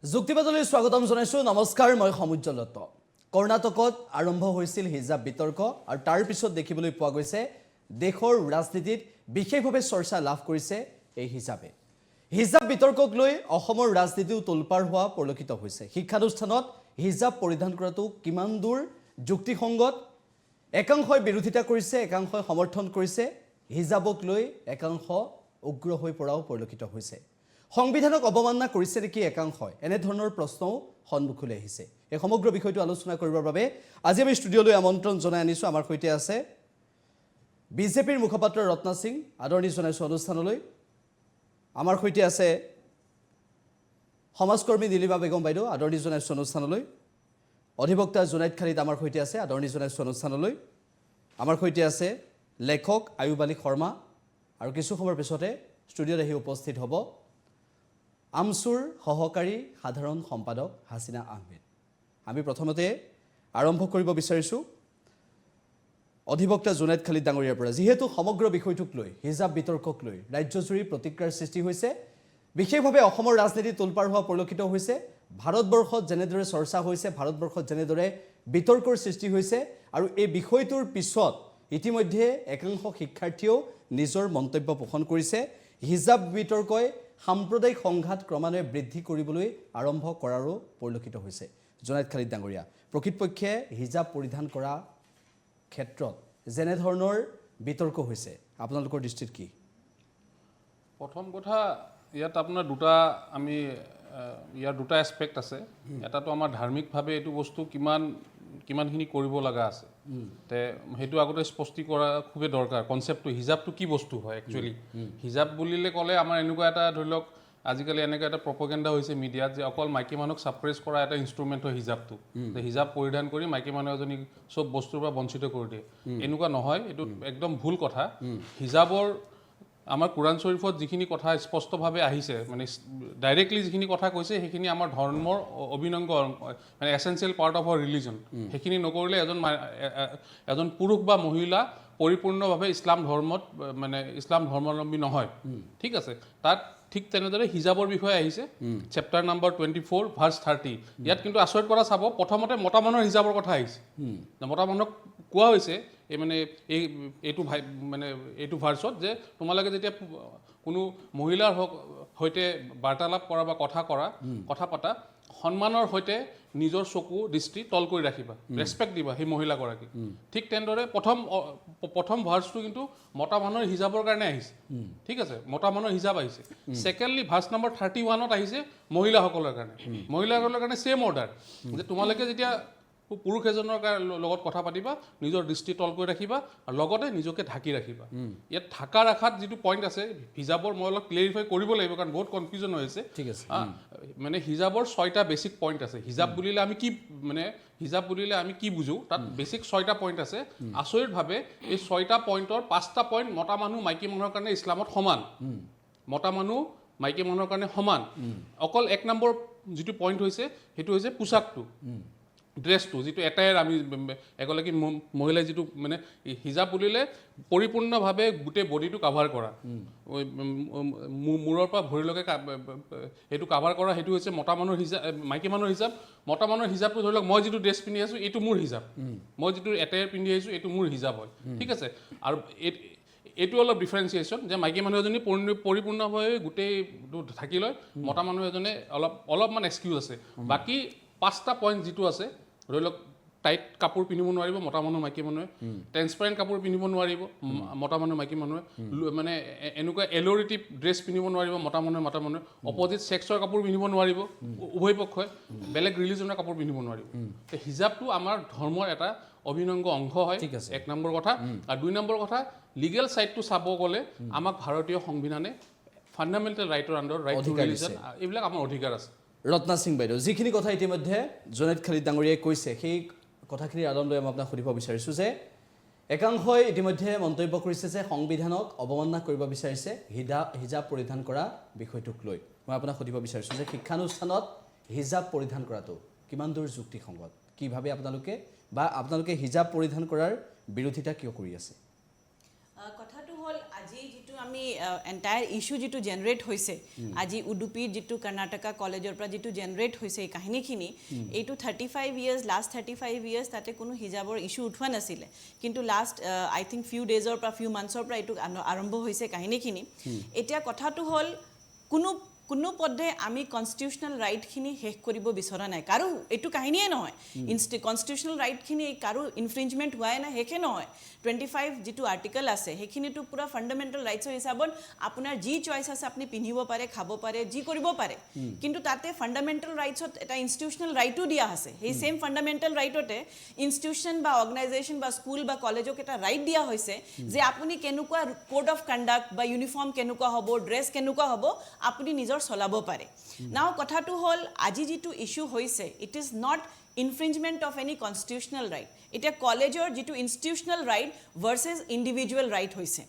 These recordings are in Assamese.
যুক্তিবাদলৈ স্বাগতম জনাইছো নমস্কাৰ মই সমুজ্জ্বল দত্ত কৰ্ণাটকত আৰম্ভ হৈছিল হিজাব বিতৰ্ক আৰু তাৰ পিছত দেখিবলৈ পোৱা গৈছে দেশৰ ৰাজনীতিত বিশেষভাৱে চৰ্চা লাভ কৰিছে এই হিজাবে হিজাব বিতৰ্কক লৈ অসমৰ ৰাজনীতিও তোলপাৰ হোৱা পৰিলক্ষিত হৈছে শিক্ষানুষ্ঠানত হিজাব পৰিধান কৰাটো কিমান দূৰ যুক্তিসংগত একাংশই বিৰোধিতা কৰিছে একাংশই সমৰ্থন কৰিছে হিজাবক লৈ একাংশ উগ্ৰ হৈ পৰাও পৰিলক্ষিত হৈছে সংবিধানক অবমাননা কৰিছে নেকি একাংশই এনে ধৰণৰ প্ৰশ্নও সন্মুখলৈ আহিছে এই সমগ্ৰ বিষয়টো আলোচনা কৰিবৰ বাবে আজি আমি ষ্টুডিঅলৈ আমন্ত্ৰণ জনাই আনিছো আমাৰ সৈতে আছে বিজেপিৰ মুখপাত্ৰ ৰত্না সিং আদৰণি জনাইছো অনুষ্ঠানলৈ আমাৰ সৈতে আছে সমাজকৰ্মী নীলিমা বেগম বাইদেউ আদৰণি জনাইছো অনুষ্ঠানলৈ অধিবক্তা জুনাইদ খালিদ আমাৰ সৈতে আছে আদৰণি জনাইছো অনুষ্ঠানলৈ আমাৰ সৈতে আছে লেখক আয়ুব আলী শৰ্মা আৰু কিছু সময়ৰ পিছতে ষ্টুডিঅত আহি উপস্থিত হ'ব আমসুৰ সহকাৰী সাধাৰণ সম্পাদক হাসিনা আহমেদ আমি প্ৰথমতে আৰম্ভ কৰিব বিচাৰিছো অধিবক্তা জুনাইদ খালিদ ডাঙৰীয়াৰ পৰা যেহেতু সমগ্ৰ বিষয়টোক লৈ হিজাব বিতৰ্কক লৈ ৰাজ্যজুৰি প্ৰতিক্ৰিয়াৰ সৃষ্টি হৈছে বিশেষভাৱে অসমৰ ৰাজনীতি তোলপাৰ হোৱা পৰিলক্ষিত হৈছে ভাৰতবৰ্ষত যেনেদৰে চৰ্চা হৈছে ভাৰতবৰ্ষত যেনেদৰে বিতৰ্কৰ সৃষ্টি হৈছে আৰু এই বিষয়টোৰ পিছত ইতিমধ্যে একাংশ শিক্ষাৰ্থীও নিজৰ মন্তব্য পোষণ কৰিছে হিজাব বিতৰ্কই সাম্প্ৰদায়িক সংঘাত ক্ৰমান্বয়ে বৃদ্ধি কৰিবলৈ আৰম্ভ কৰাৰো পৰিলক্ষিত হৈছে জুনাইদ খালিদ ডাঙৰীয়া প্ৰকৃতপক্ষে হিজাব পৰিধান কৰা ক্ষেত্ৰত যেনে ধৰণৰ বিতৰ্ক হৈছে আপোনালোকৰ দৃষ্টিত কি প্ৰথম কথা ইয়াত আপোনাৰ দুটা এসপেক্ট আছে এটাটো আমাৰ ধাৰ্মিকভাৱে এইটো বস্তু কিমানখিনি কৰিব লগা আছে তে হেতু আগতে স্পষ্টি কৰা খুবেই দৰকাৰ কনসেপ্টটো হিজাবটো কি বস্তু হয় একচুয়ালি হিজাব বুলিলে ক'লে আমাৰ এনেকুৱা এটা ধৰি লওক আজিকালি এনেকুৱা এটা প্ৰপগেণ্ডা হৈছে মিডিয়াত যে অকল মাইকী মানুহক সাপ্ৰেছ কৰা এটা ইনষ্ট্ৰুমেণ্ট হয় হিজাবটো যে হিজাব পৰিধান কৰি মাইকী মানুহ এজনী সব বস্তুৰ পৰা বঞ্চিত কৰি দিয়ে এনেকুৱা নহয় এইটো একদম ভুল কথা হিজাবৰ আমাৰ কুৰাণ শৰীফত যিখিনি কথা স্পষ্টভাৱে আহিছে মানে ডাইৰেক্টলি যিখিনি কথা কৈছে সেইখিনি আমাৰ ধৰ্মৰ অভিনংগ মানে এসেনশিয়েল পাৰ্ট অফ আৱাৰ ৰিলিজন সেইখিনি নকৰিলে এজন পুৰুষ বা মহিলা পৰিপূৰ্ণভাৱে ইছলাম ধৰ্মাৱলম্বী নহয় ঠিক আছে তাত ঠিক তেনেদৰে হিজাবৰ বিষয়ে আহিছে চেপ্টাৰ নাম্বাৰ 24 ভাৰ্ছ 30 ইয়াত কিন্তু আচৰিত কৰা চাব প্ৰথমতে মতা মানুহৰ হিজাবৰ কথা আহিছে মতা মানুহক কোৱা হৈছে এই মানে এইটো ভাৰ্ছত যে তোমালোকে যেতিয়া কোনো মহিলাৰ সৈতে বাৰ্তালাপ কৰা বা কথা পতা সন্মানৰ সৈতে নিজৰ চকু দৃষ্টি তল কৰি ৰাখিবা ৰেসপেক্ট দিবা সেই মহিলাগৰাকী ঠিক তেনেদৰে প্ৰথম ভাৰ্ছটো কিন্তু মতা মানুহৰ হিজাবৰ কাৰণে আহিছে ঠিক আছে মতা মানুহৰ হিজাব আহিছে সেকেন্ডলি ভাৰ্ছ নম্বৰ 31ত আহিছে মহিলাসকলৰ কাৰণে সেম অৰ্ডাৰ যে তোমালোকে যেতিয়া পুৰুষ এজনৰ লগত কথা পাতিবা নিজৰ দৃষ্টি তল কৰি ৰাখিবা আৰু লগতে নিজকে ঢাকি ৰাখিবা ইয়াত ঢাকা ৰাখাত যিটো পইণ্ট আছে হিজাবৰ মই অলপ ক্লিয়াৰিফাই কৰিব লাগিব কাৰণ বহুত কনফিউজন হৈছে ঠিক আছে মানে হিজাবৰ 6টা বেসিক পইণ্ট আছে হিজাব বুলিলে আমি কি বুজো তাত বেসিক 6টা পইণ্ট আছে আচৰিতভাৱে এই 6টা পইণ্টৰ 5টা পইণ্ট মতা মানুহ মাইকী মানুহৰ কাৰণে ইছলামত সমান মতা মানুহ মাইকী মানুহৰ কাৰণে সমান অকল 1 নম্বৰ যিটো পইণ্ট হৈছে সেইটো হৈছে পোছাকটো ড্ৰেছটো যিটো এটায়াৰ আমি এগৰাকী মহিলাই যিটো মানে হিজাব বুলিলে পৰিপূৰ্ণভাৱে গোটেই বডিটো কাভাৰ কৰা মূৰৰ পৰা ভৰিলৈকে সেইটো কাভাৰ কৰা সেইটো হৈছে মতা মানুহৰ হিজাব মাইকী মানুহৰ হিজাব মতা মানুহৰ হিজাবটো ধৰি লওক মই যিটো ড্ৰেছ পিন্ধি আছোঁ এইটো মোৰ হিজাব মই যিটো এটায়াৰ পিন্ধি আহিছোঁ এইটো মোৰ হিজাব হয় ঠিক আছে আৰু এইটো অলপ ডিফাৰেঞ্চিয়েশ্যন যে মাইকী মানুহ এজনী পৰিপূৰ্ণভাৱে গোটেইটো ঢাকি লয় মতা মানুহ এজনে অলপমান এক্সকিউজ আছে বাকী 5টা পইণ্ট যিটো আছে ধৰি লওক টাইট কাপোৰ পিন্ধিব নোৱাৰিব মতা মানুহ মাইকী মানুহে ট্ৰেন্সপাৰেণ্ট কাপোৰ পিন্ধিব নোৱাৰিব মতা মানুহ মাইকী মানুহে মানে এনেকুৱা এলৰিটিভ ড্ৰেছ পিন্ধিব নোৱাৰিব মতা মানুহে অপজিট ছেক্সৰ কাপোৰ পিন্ধিব নোৱাৰিব উভয় পক্ষই বেলেগ ৰিলিজনৰ কাপোৰ পিন্ধিব নোৱাৰিব হিজাবটো আমাৰ ধৰ্মৰ এটা অভিনংগ অংশ হয় 1 নম্বৰ কথা আৰু 2 নম্বৰ কথা লিগেল সাইডটো চাব গ'লে আমাক ভাৰতীয় সংবিধানে ফাণ্ডামেণ্টেল ৰাইটৰ আণ্ডাৰ ৰাইট টু ৰিলিজন এইবিলাক আমাৰ অধিকাৰ আছে ৰত্না সিং বাইদেউ যিখিনি কথা ইতিমধ্যে জুনাইদ খালিদ ডাঙৰীয়াই কৈছে সেই কথাখিনিৰ আদন লৈ মই আপোনাক সুধিব বিচাৰিছোঁ যে একাংশই ইতিমধ্যে মন্তব্য কৰিছে যে সংবিধানক অৱমাননা কৰিব বিচাৰিছে হিজাব পৰিধান কৰা বিষয়টোক লৈ মই আপোনাক সুধিব বিচাৰিছোঁ যে শিক্ষানুষ্ঠানত হিজাব পৰিধান কৰাটো কিমান দূৰ যুক্তিসংগত কিভাৱে আপোনালোকে হিজাব পৰিধান কৰাৰ বিৰোধিতা কিয় কৰি আছে কথাটো হ'ল আজি যিটো আমি এণ্টায়াৰ ইছ্যু যিটো জেনেৰেট হৈছে আজি উডুপিৰ যিটো কৰ্ণাটকা কলেজৰ পৰা যিটো জেনেৰেট হৈছে এই কাহিনীখিনি এইটো 35 ইয়াৰ্ছ লাষ্ট 35 ইয়াৰ্ছ তাতে কোনো হিজাবৰ ইছ্যু উঠোৱা নাছিলে কিন্তু লাষ্ট আই থিংক ফিউ ডেজৰ পৰা ফিউ মান্থছৰ পৰা এইটো আৰম্ভ হৈছে কাহিনীখিনি এতিয়া কথাটো হ'ল কোনো পদ্ধে আমি কনষ্টিটিউচনেল ৰাইটখিনি শেষ কৰিব বিচৰা নাই কাৰো এইটো কাহিনীয়ে নহয় কনষ্টিটিউচনেল ৰাইটখিনি কাৰো ইনফ্ৰিঞ্জমেণ্ট হোৱাই নাই শেষে নহয় 25 যিটো আৰ্টিকল আছে সেইখিনিতো পুৰা ফাণ্ডামেণ্টেল ৰাইটছৰ হিচাপত আপোনাৰ যি চইচ আছে আপুনি পিন্ধিব পাৰে খাব পাৰে যি কৰিব পাৰে কিন্তু তাতে ফাণ্ডামেণ্টেল ৰাইটছত এটা ইনষ্টিটিউচনেল ৰাইটো দিয়া আছে সেই সেম ফাণ্ডামেণ্টেল ৰাইটতে ইনষ্টিটিউচন বা অৰ্গেনাইজেশ্যন বা স্কুল বা কলেজক এটা ৰাইট দিয়া হৈছে যে আপুনি কেনেকুৱা কোড অফ কণ্ডাক্ট বা ইউনিফৰ্ম কেনেকুৱা হ'ব ড্ৰেছ কেনেকুৱা হ'ব আপুনি নিজৰ চলাব পাৰে নাও কথাটো হ'ল আজি যিটো ইছ্যু হৈছে it is not infringement of any constitutional right এতিয়া কলেজৰ যিটো institutional right versus individual right হৈছে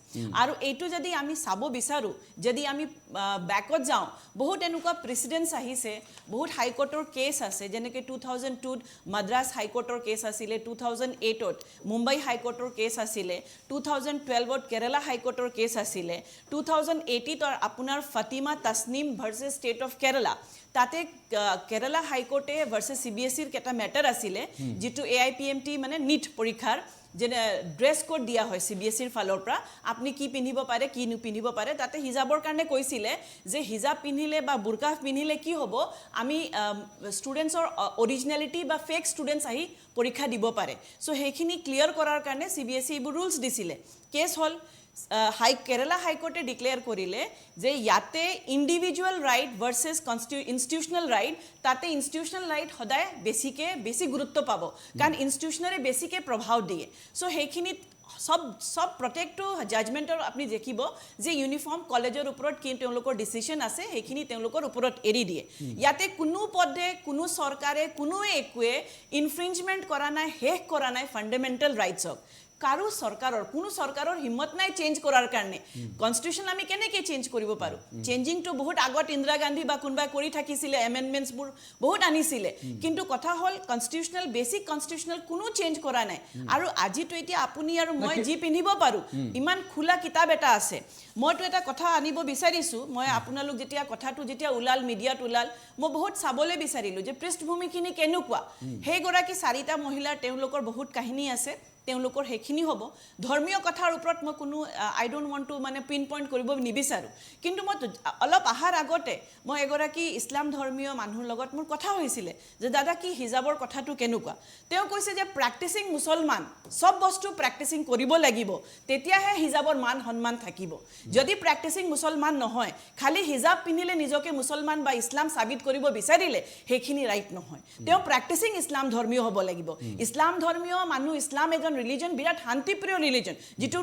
আৰু এইটো যদি আমি চাব বিচাৰোঁ যদি আমি বেকত যাওঁ বহুত এনেকুৱা প্ৰেচিডেণ্টছ আহিছে বহুত হাইকোৰ্টৰ কেছ আছে যেনেকৈ 2002ত মাদ্ৰাছ হাইকোৰ্টৰ কেছ আছিলে 2008ত মুম্বাই হাইকোৰ্টৰ কেছ আছিলে 2012ত কেৰালা হাইকোৰ্টৰ কেছ আছিলে 2018ত আপোনাৰ Fatima Tasnim versus state of Kerala তাতে কেৰালা হাইকোৰ্টে ভাৰ্চেছ CBSEৰ এটা মেটাৰ আছিলে যিটো AIPMT মানে নিট পৰীক্ষাৰ যেনে ড্ৰেছ কোড দিয়া হয় CBSEৰ ফালৰ পৰা আপুনি কি পিন্ধিব পাৰে কি নিপিন্ধিব পাৰে তাতে হিজাবৰ কাৰণে কৈছিলে যে হিজাব পিন্ধিলে বা বুৰকা পিন্ধিলে কি হ'ব আমি ষ্টুডেণ্টছৰ অৰিজিনেলিটি বা ফেক ষ্টুডেণ্টছ আহি পৰীক্ষা দিব পাৰে সো সেইখিনি ক্লিয়াৰ কৰাৰ কাৰণে CBSE এইবোৰ ৰুলছ দিছিলে কেছ হ'ল কেৰালা হাইকোৰ্টে ডিক্লেয়াৰ কৰিলে যে ইয়াতে individual right versus institutional right তাতে ইনষ্টিটিউচনেল ৰাইট সদায় বেছি গুৰুত্ব পাব কাৰণ ইনষ্টিটিউচনেৰে বেছিকৈ প্ৰভাৱ দিয়ে সো সেইখিনিত সব প্ৰত্যেকটো জাজমেণ্টৰ আপুনি দেখিব যে ইউনিফৰ্ম কলেজৰ ওপৰত কি তেওঁলোকৰ ডিচিশ্যন আছে সেইখিনি তেওঁলোকৰ ওপৰত এৰি দিয়ে ইয়াতে কোনো পদ্ধে কোনো চৰকাৰে কোনোৱে একোৱে ইনফ্ৰিঞ্জমেণ্ট কৰা নাই শেষ কৰা নাই ফাণ্ডামেণ্টেল ৰাইটছক কাৰো চৰকাৰৰ কোনো চৰকাৰৰ হিম্মত নাই চেঞ্জ কৰাৰ কাৰণে কনষ্টিটিউচন আমি কেনেকৈ চেঞ্জ কৰিব পাৰোঁ চেঞ্জিংটো বহুত আগত ইন্দিৰা গান্ধী বা কোনোবাই কৰি থাকিছিলে এমেণ্ডমেণ্টছবোৰ বহুত আনিছিলে কিন্তু কথা হ'ল কনষ্টিটিউচনেল বেছিক কনষ্টিটিউচনেল কোনো চেঞ্জ কৰা নাই আৰু আজিতো এতিয়া আপুনি আৰু মই যি পিন্ধিব পাৰোঁ ইমান খোলা কিতাপ এটা আছে মইতো এটা কথা আনিব বিচাৰিছোঁ মই আপোনালোক যেতিয়া ওলাল মিডিয়াত ওলাল মই বহুত চাবলৈ বিচাৰিলোঁ যে পৃষ্ঠভূমিখিনি কেনেকুৱা সেইগৰাকী 4টা মহিলাৰ তেওঁলোকৰ বহুত কাহিনী আছে তেওঁলোকৰ সেইখিনি হ'ব ধৰ্মীয় কথাৰ ওপৰত মই কোনো আই ডোণ্ট ৱান্ট টু মানে পিন পইণ্ট কৰিব নিবিচাৰোঁ কিন্তু মই অলপ আহাৰ আগতে মই এগৰাকী ইছলাম ধৰ্মীয় মানুহৰ লগত মোৰ কথা হৈছিলে যে দাদা কি হিজাবৰ কথাটো কেনেকুৱা তেওঁ কৈছে যে প্ৰেক্টিচিং মুছলমান সব বস্তু প্ৰেক্টিচিং কৰিব লাগিব তেতিয়াহে হিজাবৰ মান সন্মান থাকিব যদি প্ৰেক্টিচিং মুছলমান নহয় খালি হিজাব পিন্ধিলে নিজকে মুছলমান বা ইছলাম সাবিত কৰিব বিচাৰিলে সেইখিনি ৰাইট নহয় তেওঁ প্ৰেক্টিচিং ইছলাম ধৰ্মীয় হ'ব লাগিব ইছলাম ধৰ্মীয় মানুহ ইছলাম এজন ৰিলিজন বিৰাট শান্তিপ্ৰিয় ৰিলিজন যিটো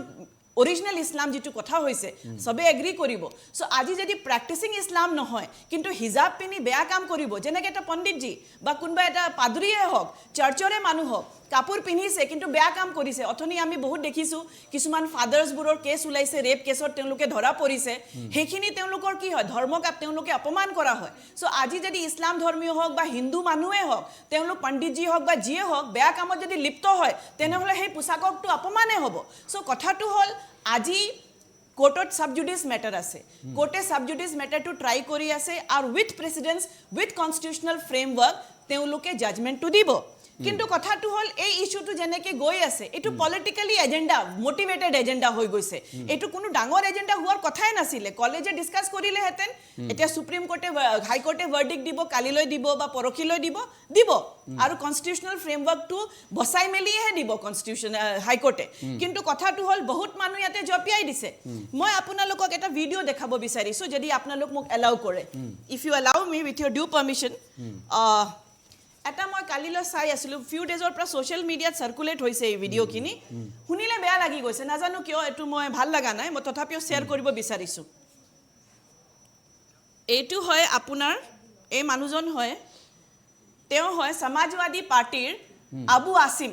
অৰিজিনেল ইছলাম যিটো কথা হৈছে সবে এগ্ৰি কৰিব সো আজি যদি প্ৰেক্টিচিং ইছলাম নহয় কিন্তু হিজাব পিনি বেয়া কাম কৰিব যেনেকৈ এটা পণ্ডিতজী বা কোনোবা এটা পাদৰীয়ে হওক চাৰ্চৰে মানুহ হওক কাপোৰ পিন্ধিছে কিন্তু বেয়া কাম কৰিছে অথনি আমি বহুত দেখিছোঁ কিছুমান ফাদাৰ্ছবোৰৰ কেছ ওলাইছে ৰেপ কেছত তেওঁলোকে ধৰা পৰিছে সেইখিনি তেওঁলোকৰ কি হয় ধৰ্মক তেওঁলোকে অপমান কৰা হয় সো আজি যদি ইছলাম ধৰ্মীয় হওক বা হিন্দু মানুহে হওক তেওঁলোক পণ্ডিতজী হওক বা যিয়ে হওক বেয়া কামত যদি লিপ্ত হয় তেনেহ'লে সেই পোচাককটো অপমানে হ'ব সো কথাটো হ'ল আজি কোৰ্টত সাবজুডিস মেটাৰ আছে কোৰ্টে সাবজুডিস মেটাৰটো ট্ৰাই কৰি আছে আৰু উইথ প্ৰেচিডেন্স উইথ কনষ্টিটিউচনেল ফ্ৰেমৱৰ্ক তেওঁলোকে জাজমেণ্টটো দিব কিন্তু কথাটো হ'ল এই ইস্যুটো যেনেকৈ গৈ আছে এইটো পলিটিক্যালি এজেণ্ডা মোটিভেটেড এজেণ্ডা হৈ গৈছে এইটো কোনো ডাঙৰ এজেণ্ডা হোৱাৰ কথাই নাছিলে কলেজে ডিছকাছ কৰিলেহেঁতেন এতিয়া সুপ্ৰিম কোৰ্টে হাইকোৰ্টে ভাৰ্ডিক্ট দিব কালিলৈ দিব বা পৰহিলৈ দিব আৰু কনষ্টিটিউচনেল ফ্ৰেমৱৰ্কটো বচাই মেলিহে দিব কনষ্টিটিউচন হাইকোৰ্টে কিন্তু কথাটো হ'ল বহুত মানুহ ইয়াতে জপিয়াই দিছে মই আপোনালোকক এটা ভিডিঅ' দেখাব বিচাৰিছোঁ যদি আপোনালোক মোক এলাউ কৰে if you allow me with your due permission এটা মই কালিলৈ চাই আছিলোঁ ফিউ ডেজৰ পৰা ছ'চিয়েল মিডিয়াত চাৰ্কুলেট হৈছে এই ভিডিঅ'খিনি শুনিলে বেয়া লাগি গৈছে নাজানো কিয় এইটো মই ভাল লগা নাই মই তথাপিও শ্বেয়াৰ কৰিব বিচাৰিছোঁ এইটো হয় আপোনাৰ এই মানুহজন হয় তেওঁ হয় সমাজবাদী পাৰ্টিৰ আবু আসিম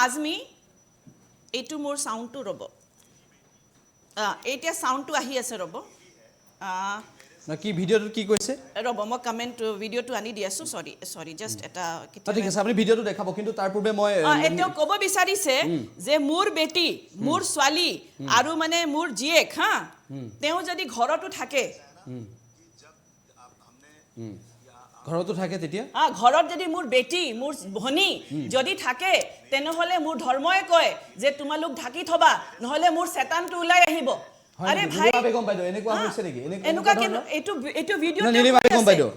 আজমি এইটো মোৰ চাউণ্ডটো ৰ'ব এতিয়া চাউণ্ডটো আহি আছে ৰ'ব না কি ভিডিঅ'টো কি কৈছে ৰ'ব মই কমেণ্ট ভিডিঅ'টো আনি দি আছোঁ চৰি জাষ্ট এটা ঠিক আছে আপুনি ভিডিঅ'টো দেখাব কিন্তু তাৰ পূৰ্বে মই তেওঁ ক'ব বিচাৰিছে যে মোৰ বেটি মোৰ ছোৱালী আৰু মানে মোৰ জীয়েক হা তেওঁ যদি ঘৰতো থাকে ঘৰতো থাকে তেতিয়া ঘৰত যদি মোৰ বেটি মোৰ ভনী যদি থাকে তেনেহ'লে মোৰ ধৰ্মই কয় যে তোমালোক ঢাকি থবা নহ'লে মোৰ চেতানটো ওলাই আহিব আৰে ভাই বেগম বাইদেউ এনেকুৱা হৈছে নেকি এনেকুৱা এইটো ভিডিঅ' নীলিমা বেগম বাইদেউ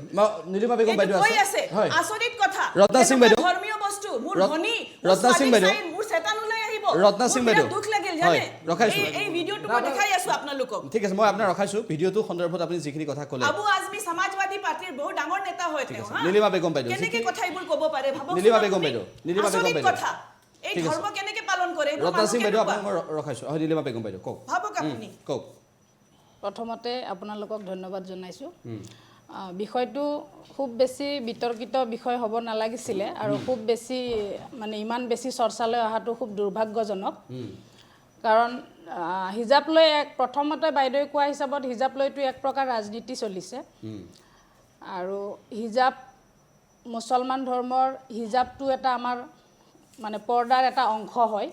নীলিমা বেগম বাইদেউ আছে আচৰিত কথা ৰত্না সিং বাইদেউ ধৰ্মীয় বস্তু মোৰ ভনী ৰত্না সিং বাইদেউ মোৰ চেতান ওলাই আহিব ৰত্না সিং বাইদেউ দুখ লাগিল জানে ৰখাইছো এই ভিডিঅ'টো মই দেখাই আছো আপোনালোকক ঠিক আছে মই আপোনাক ৰখাইছো ভিডিঅ'টো সন্দৰ্ভত আপুনি যিখিনি কথা ক'লে আবু আজমি সমাজবাদী পাৰ্টিৰ বহুত ডাঙৰ নেতা হয় তেওঁ নীলিমা বেগম বাইদেউ কেনেকৈ কথা এইবোৰ ক'ব পাৰে ভাবক নীলিমা বেগম বাইদেউ কথা এই ধৰ্ম কেনেকৈ পালন কৰে ৰত্না সিং বাইদেউ আপোনাক মই ৰখাইছো নীলিমা বেগম বাইদেউ কওক ভাবক আপুনি কওক প্ৰথমতে আপোনালোকক ধন্যবাদ জনাইছোঁ বিষয়টো খুব বেছি বিতৰ্কিত বিষয় হ'ব নালাগিছিলে আৰু খুব বেছি মানে ইমান বেছি চৰ্চালৈ অহাটো খুব দুৰ্ভাগ্যজনক কাৰণ হিজাব লৈ প্ৰথমতে বাইদেৱে কোৱা হিচাপত হিজাব লৈতো এক প্ৰকাৰ ৰাজনীতি চলিছে আৰু হিজাব মুছলমান ধৰ্মৰ হিজাবটো এটা আমাৰ মানে পৰ্দাৰ এটা অংশ হয়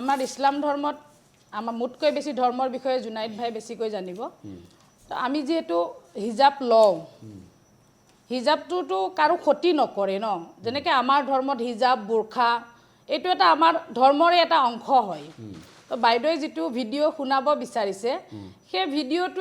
আমাৰ ইছলাম ধৰ্মত আমাৰ মোতকৈ বেছি ধৰ্মৰ বিষয়ে জুনাইদ ভাই বেছিকৈ জানিব তো আমি যিহেতু হিজাব লওঁ হিজাবটোতো কাৰো ক্ষতি নকৰে ন যেনেকৈ আমাৰ ধৰ্মত হিজাব বুৰ্খা এইটো এটা আমাৰ ধৰ্মৰে এটা অংশ হয় তো বাইদেৱে যিটো ভিডিঅ' শুনাব বিচাৰিছে সেই ভিডিঅ'টো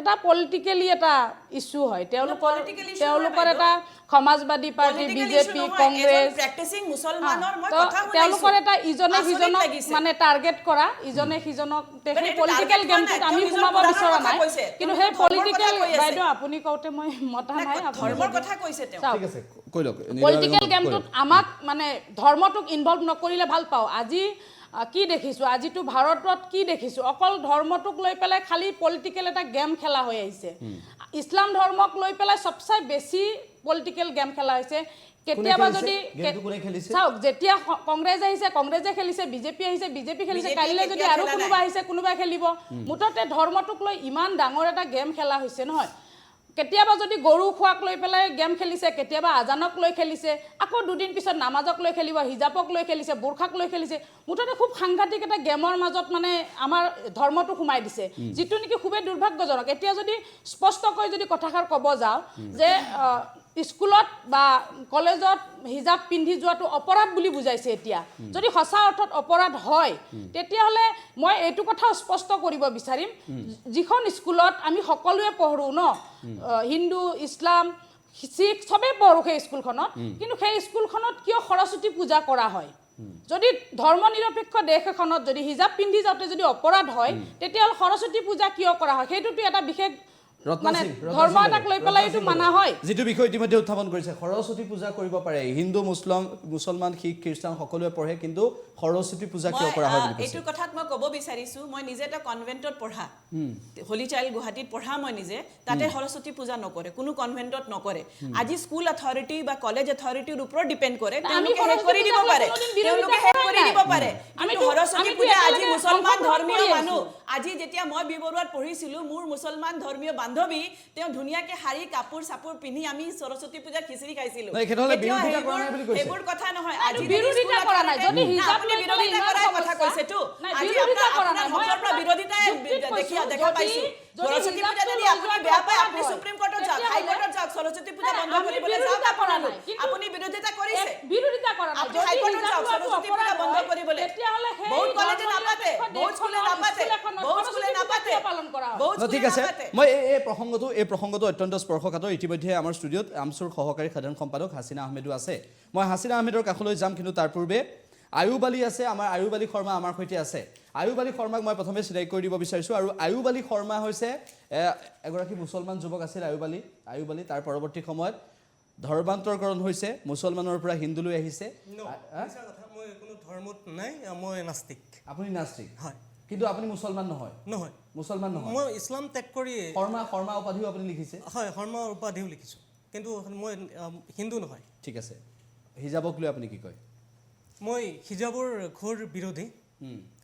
এটা পলিটিকেলি এটা ইছ্যু হয় তেওঁলোকৰ এটা সমাজবাদী পাৰ্টি বিজেপি কংগ্ৰেছ প্ৰেক্টিচিং মুছলমানৰ মই কথা শুনাইছো তেওঁলোকৰ এটা ইজনে সিজনক মানে টাৰ্গেট কৰা ইজনে সিজনক সেই পলিটিকেল গেমটোত আমি সোমাব বিচৰা নাই কিন্তু সেই পলিটিকেল বাইদেউ আপুনি কওঁতে মই মতা নাই ধৰ্মৰ কথা কৈছে তেওঁ ঠিক আছে কৈ লওক পলিটিকেল গেমটোত আমাক মানে ধৰ্মটোক ইনভলভ নকৰিলে ভাল পাওঁ আজি কি দেখিছোঁ আজিতো ভাৰতত কি দেখিছোঁ অকল ধৰ্মটোক লৈ পেলাই খালি পলিটিকেল এটা গেম খেলা হৈ আহিছে ইছলাম ধৰ্মক লৈ পেলাই সবচে বেছি পলিটিকেল গেম খেলা হৈছে কেতিয়াবা যদি চাওক যেতিয়া কংগ্ৰেছ আহিছে কংগ্ৰেছে খেলিছে বিজেপি আহিছে বিজেপি খেলিছে কাইলৈ যদি আৰু কোনোবা আহিছে কোনোবাই খেলিব মুঠতে ধৰ্মটোক লৈ ইমান ডাঙৰ এটা গেম খেলা হৈছে নহয় কেতিয়াবা যদি গৰু খোৱাক লৈ পেলাই গেম খেলিছে কেতিয়াবা আজানক লৈ খেলিছে আকৌ দুদিন পিছত নামাজক লৈ খেলিব হিজাবক লৈ খেলিছে বুৰ্খাক লৈ খেলিছে মুঠতে খুব সাংঘাতিক এটা গেমৰ মাজত মানে আমাৰ ধৰ্মটো সোমাই দিছে যিটো নেকি খুবেই দুৰ্ভাগ্যজনক এতিয়া যদি স্পষ্টকৈ যদি কথাষাৰ ক'ব যাওঁ যে স্কুলত বা কলেজত হিজাব পিন্ধি যোৱাটো অপৰাধ বুলি বুজাইছে এতিয়া যদি সঁচা অৰ্থত অপৰাধ হয় তেতিয়াহ'লে মই এইটো কথা স্পষ্ট কৰিব বিচাৰিম যিখন স্কুলত আমি সকলোৱে পঢ়ো ন হিন্দু ইছলাম শিখ সবেই পঢ়ো সেই স্কুলখনত কিন্তু সেই স্কুলখনত কিয় সৰস্বতী পূজা কৰা হয় যদি ধৰ্ম নিৰপেক্ষ দেশ এখনত যদি হিজাব পিন্ধি যাওঁতে যদি অপৰাধ হয় তেতিয়াহ'লে সৰস্বতী পূজা কিয় কৰা হয় সেইটোতো এটা বিশেষ মানে ধৰ্ম এটাক লৈ পেলাই এইটো মানা হয় যিটো বিষয় ইতিমধ্যে উত্থাপন কৰিছে সৰস্বতী পূজা কৰিব পাৰে হিন্দু মুছলমান শিখ খ্ৰীষ্টান সকলোৱে পঢ়ে কিন্তু সৰস্বতী পূজা কিয় কৰা হয় বুলি কৈছে এইটো কথাত মই ক'ব বিচাৰিছোঁ মই নিজে এটা কনভেন্টত পঢ়া হলি চাইল্ড গুৱাহাটীত পঢ়া মই নিজে তাতে সৰস্বতী পূজা নকৰে কোনো কনভেন্টত নকৰে আজি স্কুল অথৰিটি বা কলেজ অথৰিটিৰ ওপৰত ডিপেণ্ড কৰে তেওঁলোকে হেড কৰি দিব পাৰে কিন্তু সৰস্বতী পূজা আজি মুছলমান ধৰ্মীয় মানুহ আজি যেতিয়া মই বিবৰুৱাত পঢ়িছিলোঁ মোৰ মুছলমান ধৰ্মীয় বান্ধৱী তেওঁ ধুনীয়াকৈ শাৰী কাপোৰ চাপোৰ পিন্ধি আমি সৰস্বতী পূজা খিচিৰি খাইছিলোঁ এইবোৰ কথা নহয় আজি বিৰোধিতা কৰা নাই যদি হিজাব বিৰোধিতা কৰাৰ কথা কৈছেতো আজি আপোনাৰ হকৰ পৰা বিৰোধিতাই দেখা পাইছোঁ সৰস্বতী পূজা যদি আপুনি বেয়া পায় আপুনি সুপ্ৰিম কোৰ্টত যাওক হাই কোৰ্টত যাওক সৰস্বতী পূজা বন্ধ কৰিবলৈ যাওক আপুনি বিৰোধিতা কৰিছে বিৰোধিতা কৰা নাই আপুনি হাই কোৰ্টত যাওক সৰস্বতী পূজা বন্ধ কৰিবলৈ বহুত কলেজে নাপাতে বহুত স্কুলে নাপাতে পালন কৰা ঠিক আছে মই এই প্ৰসংগটো অত্যন্ত স্পৰ্শকাতৰ ইতিমধ্যে আমাৰ ষ্টুডিঅ'ত আমচুৰ সহকাৰী সাধাৰণ সম্পাদক হাছিনা আহমেদো আছে মই হাছিনা আহমেদৰ কাষলৈ যাম কিন্তু তাৰ পূৰ্বে আয়ুব আলী আছে আমাৰ আয়ুব আলী শৰ্মা আমাৰ সৈতে আছে আয়ুব আলী শৰ্মাক মই প্ৰথমে চিনাকি কৰি দিব বিচাৰিছোঁ আৰু আয়ুব আলী শৰ্মা হৈছে এগৰাকী মুছলমান যুৱক আছিল আয়ুব আলী তাৰ পৰৱৰ্তী সময়ত ধৰ্মান্তৰকৰণ হৈছে মুছলমানৰ পৰা হিন্দুলৈ আহিছে মই কোনো ধৰ্মত নাই মই নাস্তিক আপুনি নাস্তিক হয় কিন্তু আপুনি মুছলমান নহয় মুছলমান নহয় মই ইছলাম ত্যাগ কৰি শৰ্মা উপাধিও আপুনি লিখিছে হয় শৰ্মা উপাধিও লিখিছোঁ কিন্তু মই হিন্দু নহয় ঠিক আছে হিজাবক লৈ আপুনি কি কয় মই হিজাবৰ ঘোৰ বিৰোধী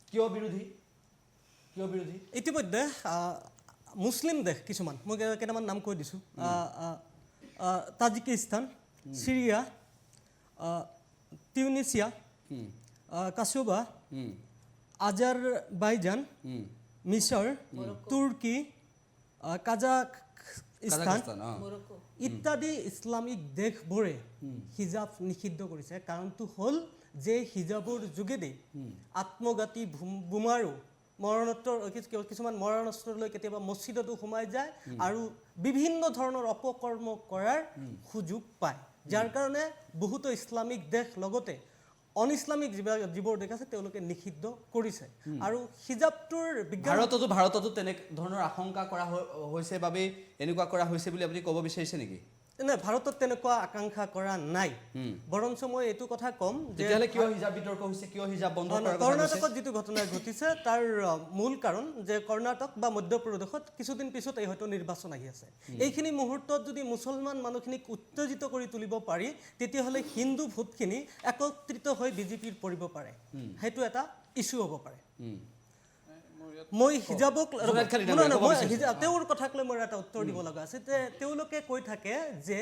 কিয় বিৰোধী ইতিমধ্যে মুছলিম দেশ কিছুমান মই কেইটামান নাম কৈ দিছোঁ তাজিকিস্তান চিৰিয়া টিউনিছিয়া কাছুবা আজাৰবাইজান মিছৰ তুৰ্কী কাজাখস্তান ইত্যাদি ইছলামিক দেশবোৰে হিজাব নিষিদ্ধ কৰিছে কাৰণটো হ'ল যে হিজাবৰ যোগেদি আত্মঘাতী বোমাৰো কিছুমান মৰণাস্ত্ৰলৈ কেতিয়াবা মছজিদতো সোমাই যায় আৰু বিভিন্ন ধৰণৰ অপকৰ্ম কৰাৰ সুযোগ পায় যাৰ কাৰণে বহুতো ইছলামিক দেশ লগতে অন ইছলামিক যিবোৰ দেশ আছে তেওঁলোকে নিষিদ্ধ কৰিছে আৰু হিজাবটোৰ ভাৰততো তেনে ধৰণৰ আশংকা কৰা হৈছে বাবে এনেকুৱা কৰা হৈছে বুলি আপুনি ক'ব বিচাৰিছে নেকি নাই ভাৰতত তেনেকুৱা আকাংক্ষা কৰা নাই বৰঞ্চ মই এইটো কথা ক'ম যে কিয় হিজাব বিতৰ্ক হৈছে কিয় হিজাব বন্ধ কৰাৰ কথা কৰ্ণাটকত যিটো ঘটনা ঘটিছে তাৰ মূল কাৰণ যে কৰ্ণাটক বা মধ্যপ্ৰদেশত কিছুদিন পিছত এই হয়তো নিৰ্বাচন আহি আছে এইখিনি মুহূৰ্তত যদি মুছলমান মানুহখিনিক উত্তেজিত কৰি তুলিব পাৰি তেতিয়াহ'লে হিন্দু ভোটখিনি একত্ৰিত হৈ বিজেপিৰ পৰিব পাৰে সেইটো এটা ইছ্যু হ'ব পাৰে মই হিজাবক তেওঁৰ কথাক লৈ মোৰ এটা উত্তৰ দিব লগা আছে তেওঁলোকে কৈ থাকে যে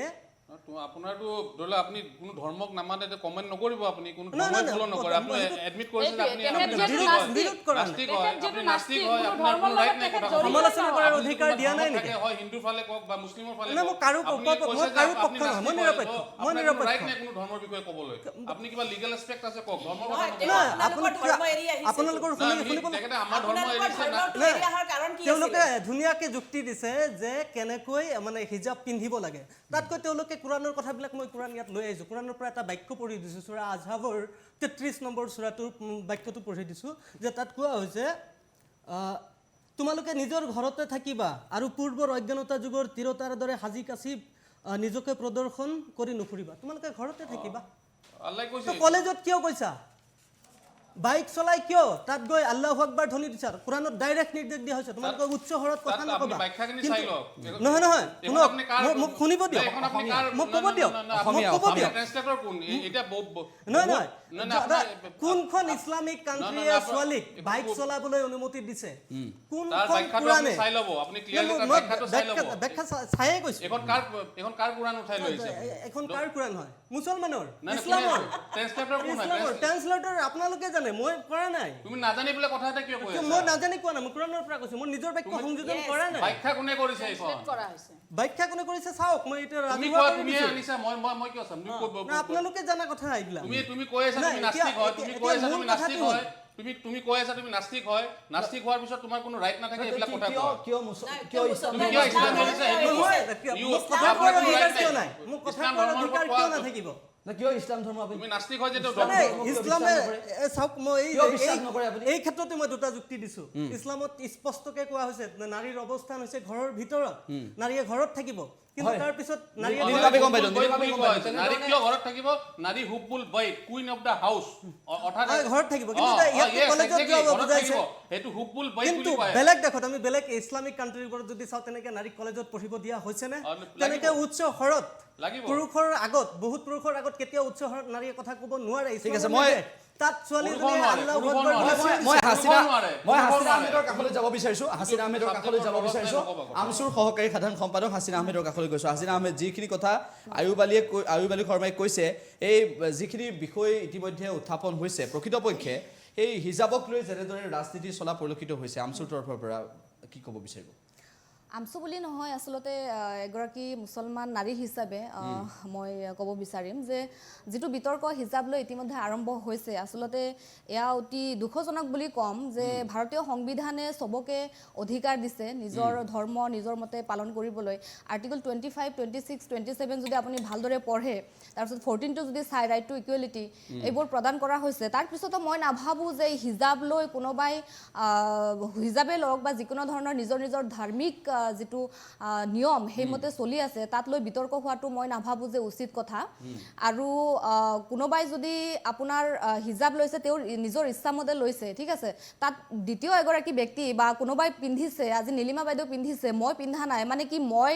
আপোনাৰটো ধৰি লওক আপুনি কোনো ধৰ্মক নামানে কমেণ্ট নকৰিব আপুনি কোনো ধৰ্মক ফলো নকৰে আপুনি এডমিট কৰিছে যে আপুনি নাস্তিক হয় আপুনি নাস্তিক হয় আপোনাৰ কোনো ৰাইট নাই কথা সমালোচনা কৰাৰ অধিকাৰ দিয়া নাই নেকি হয় হিন্দু ফালে কওক বা মুছলিমৰ ফালে না মই কাৰো পক্ষ নহয় মই নিৰপেক্ষ ৰাইট নাই কোনো ধৰ্মৰ বিষয়ে ক'বলৈ আপুনি কিবা লিগেল এসপেক্ট আছে কওক ধৰ্মৰ কথা আপোনালোকৰ তেখেতে আমাৰ ধৰ্ম এৰিছে তেওঁলোকে ধুনীয়াকৈ যুক্তি দিছে যে কেনেকৈ মানে হিজাব পিন্ধিব লাগে তাতকৈ তেওঁলোকে কুৰাণৰ কথাবিলাক মই কুৰাণ ইয়াত লৈ আহিছোঁ কুৰাণৰ পৰা এটা বাক্য পঢ়ি দিছোঁ সূৰা আজহাবৰ 33 নম্বৰ সূৰাটোৰ বাক্যটো পঢ়ি দিছোঁ যে তাত কোৱা হৈছে তোমালোকে নিজৰ ঘৰতে থাকিবা আৰু পূৰ্বৰ অজ্ঞানতা যুগৰ তিৰোতাৰ দৰে সাজি কাচি নিজকে প্ৰদৰ্শন কৰি নুফুৰিবা তোমালোকে ঘৰতে থাকিবা কলেজত কিয় কৈছা বাইক চলাই কিয় তাত গৈ আল্লাহু আকবার ধ্বনি দিছা কুৰাণত ডাইৰেক্ট নিৰ্দেশ দিয়া হৈছে তোমালোকে উচ্চ হৰত কথা নকবা নহয় নহয় মোক শুনিব দিয়ক মোক ক'ব দিয়ক ট্ৰান্সলেটৰ কোন এটা নহয় কোনখন ইছলামিক কাণ্ট্ৰিয়ে ছোৱালীক বাইক চলাবলৈ অনুমতি দিছে কোনখন কুৰাণে চাই ল'ব আপুনি ক্লিয়াৰলি তাৰ ব্যাখ্যাটো চাই ল'ব ব্যাখ্যা চাইয়ে কৈছো এখন কাৰ কুৰাণ উঠাই লৈছে এখন কাৰ কুৰাণ হয় মুছলমানৰ ইছলামৰ ট্ৰান্সলেটৰ কোন হয় ট্ৰান্সলেটৰ আপোনালোকে জানে মই কৰা নাই তুমি নাজানি বলে কথা এটা কিয় কৈ আছা মই নাজানি কোৱা নাই মই কুৰাণৰ পৰা কৈছো মই নিজৰ বাক্য সংযোজন কৰা নাই ব্যাখ্যা কোনে কৰিছে এইখন ব্যাখ্যা কোনে কৰিছে চাওক মই এটা তুমি আনিছা মই কিয় চাম না আপোনালোকে জানা কথা আইলা তুমি কৈ আছা তুমি নাস্তিক হয় তুমি কৈ আছা তুমি নাস্তিক হয় তুমি কৈ আছা তুমি নাস্তিক হয় নাস্তিক হোৱাৰ পিছত তোমাৰ কোনো ৰাইট নাথাকে এইবিলাক কথা কোৱা কিয় ইছলাম তুমি কিয় ইছলাম কৰিছা মোক কথা কোৱাৰ অধিকাৰ কিয় নাই মোক কথা কোৱাৰ অধিকাৰ কিয় নাথাকিব না কিয় ইছলাম ধৰ্ম আপুনি তুমি নাস্তিক হয় যেটো ইছলামে চাওক মই এই ক্ষেত্ৰতে মই দুটা যুক্তি দিছো ইছলামত স্পষ্টকৈ কোৱা হৈছে নাৰীৰ অৱস্থান হৈছে ঘৰৰ ভিতৰত নাৰীয়ে ঘৰত থাকিব কিন্তু তাৰ পিছত নাৰী কিয় ঘৰত থাকিব নাৰী হুবুল বাইট কুইন অফ দা হাউস অৰ্থাৎ ঘৰত থাকিব কিন্তু ইয়াতে কলেজত যাব বুজাইছে হেতু হুবুল বাইট কিন্তু বুলি কয় বেলেগ দেখত আমি বেলেগ ইছলামিক কাণ্ট্ৰিৰ ওপৰত যদি চাও তেনেকে নাৰী কলেজত পঢ়িব দিয়া হৈছে নে তেনেকে উচ্চ হৰত পুৰুষৰ আগত বহুত পুৰুষৰ আগত কেতিয়া উচ্চ হৰত নাৰীয়ে কথা ক'ব নোৱাৰে ঠিক আছে মই তাত ছোৱালীজনী আল্লাহু আকবাৰ মই হাসিনা আহমেদৰ কাষলৈ যাব বিচাৰিছো হাসিনা আহমেদৰ কাষলৈ যাব বিচাৰিছো আমচুৰ সহকাৰী সাধাৰণ সম্পাদক হাসিনা আহমেদৰ কাষলৈ গৈছো হাসিনা আহমেদ যিখিনি কথা আয়ুব আলী শৰ্মাই কৈছে এই যিখিনি বিষয় ইতিমধ্যে উত্থাপন হৈছে প্ৰকৃতপক্ষে এই হিজাবক লৈ যেনেদৰে ৰাজনীতি চলা পৰিলক্ষিত হৈছে আমচুৰ তৰফৰ পৰা কি ক'ব বিচাৰিব আমচু বুলি নহয় আসলতে এগৰাকী মুছলমান নাৰী হিচাপে মই ক'ব বিচাৰিম যে যিটো বিতৰ্ক হিজাব লৈ ইতিমধ্যে আৰম্ভ হৈছে আসলতে এয়া অতি দুখজনক বুলি ক'ম যে ভাৰতীয় সংবিধানে সবকে অধিকাৰ দিছে নিজৰ ধৰ্ম নিজৰ মতে পালন কৰিবলৈ আৰ্টিকল 25 26 27 যদি আপুনি ভালদৰে পঢ়ে তাৰপিছত 14টো যদি চাই ৰাইট টু ইকুৱেলিটি এইবোৰ প্ৰদান কৰা হৈছে তাৰ পিছতো মই নাভাবোঁ যে হিজাব লৈ কোনোবাই হিজাবে লওক বা যিকোনো ধৰণৰ নিজৰ ধাৰ্মিক যিটো নিয়ম সেইমতে চলি আছে তাত লৈ বিতৰ্ক হোৱাটো মই নাভাবোঁ যে উচিত কথা আৰু কোনোবাই যদি আপোনাৰ হিজাব লৈছে তেওঁৰ নিজৰ ইচ্ছামতে লৈছে ঠিক আছে তাত দ্বিতীয় এগৰাকী ব্যক্তি বা কোনোবাই পিন্ধিছে আজি নীলিমা বাইদেউ পিন্ধিছে মই পিন্ধা নাই মানে কি মই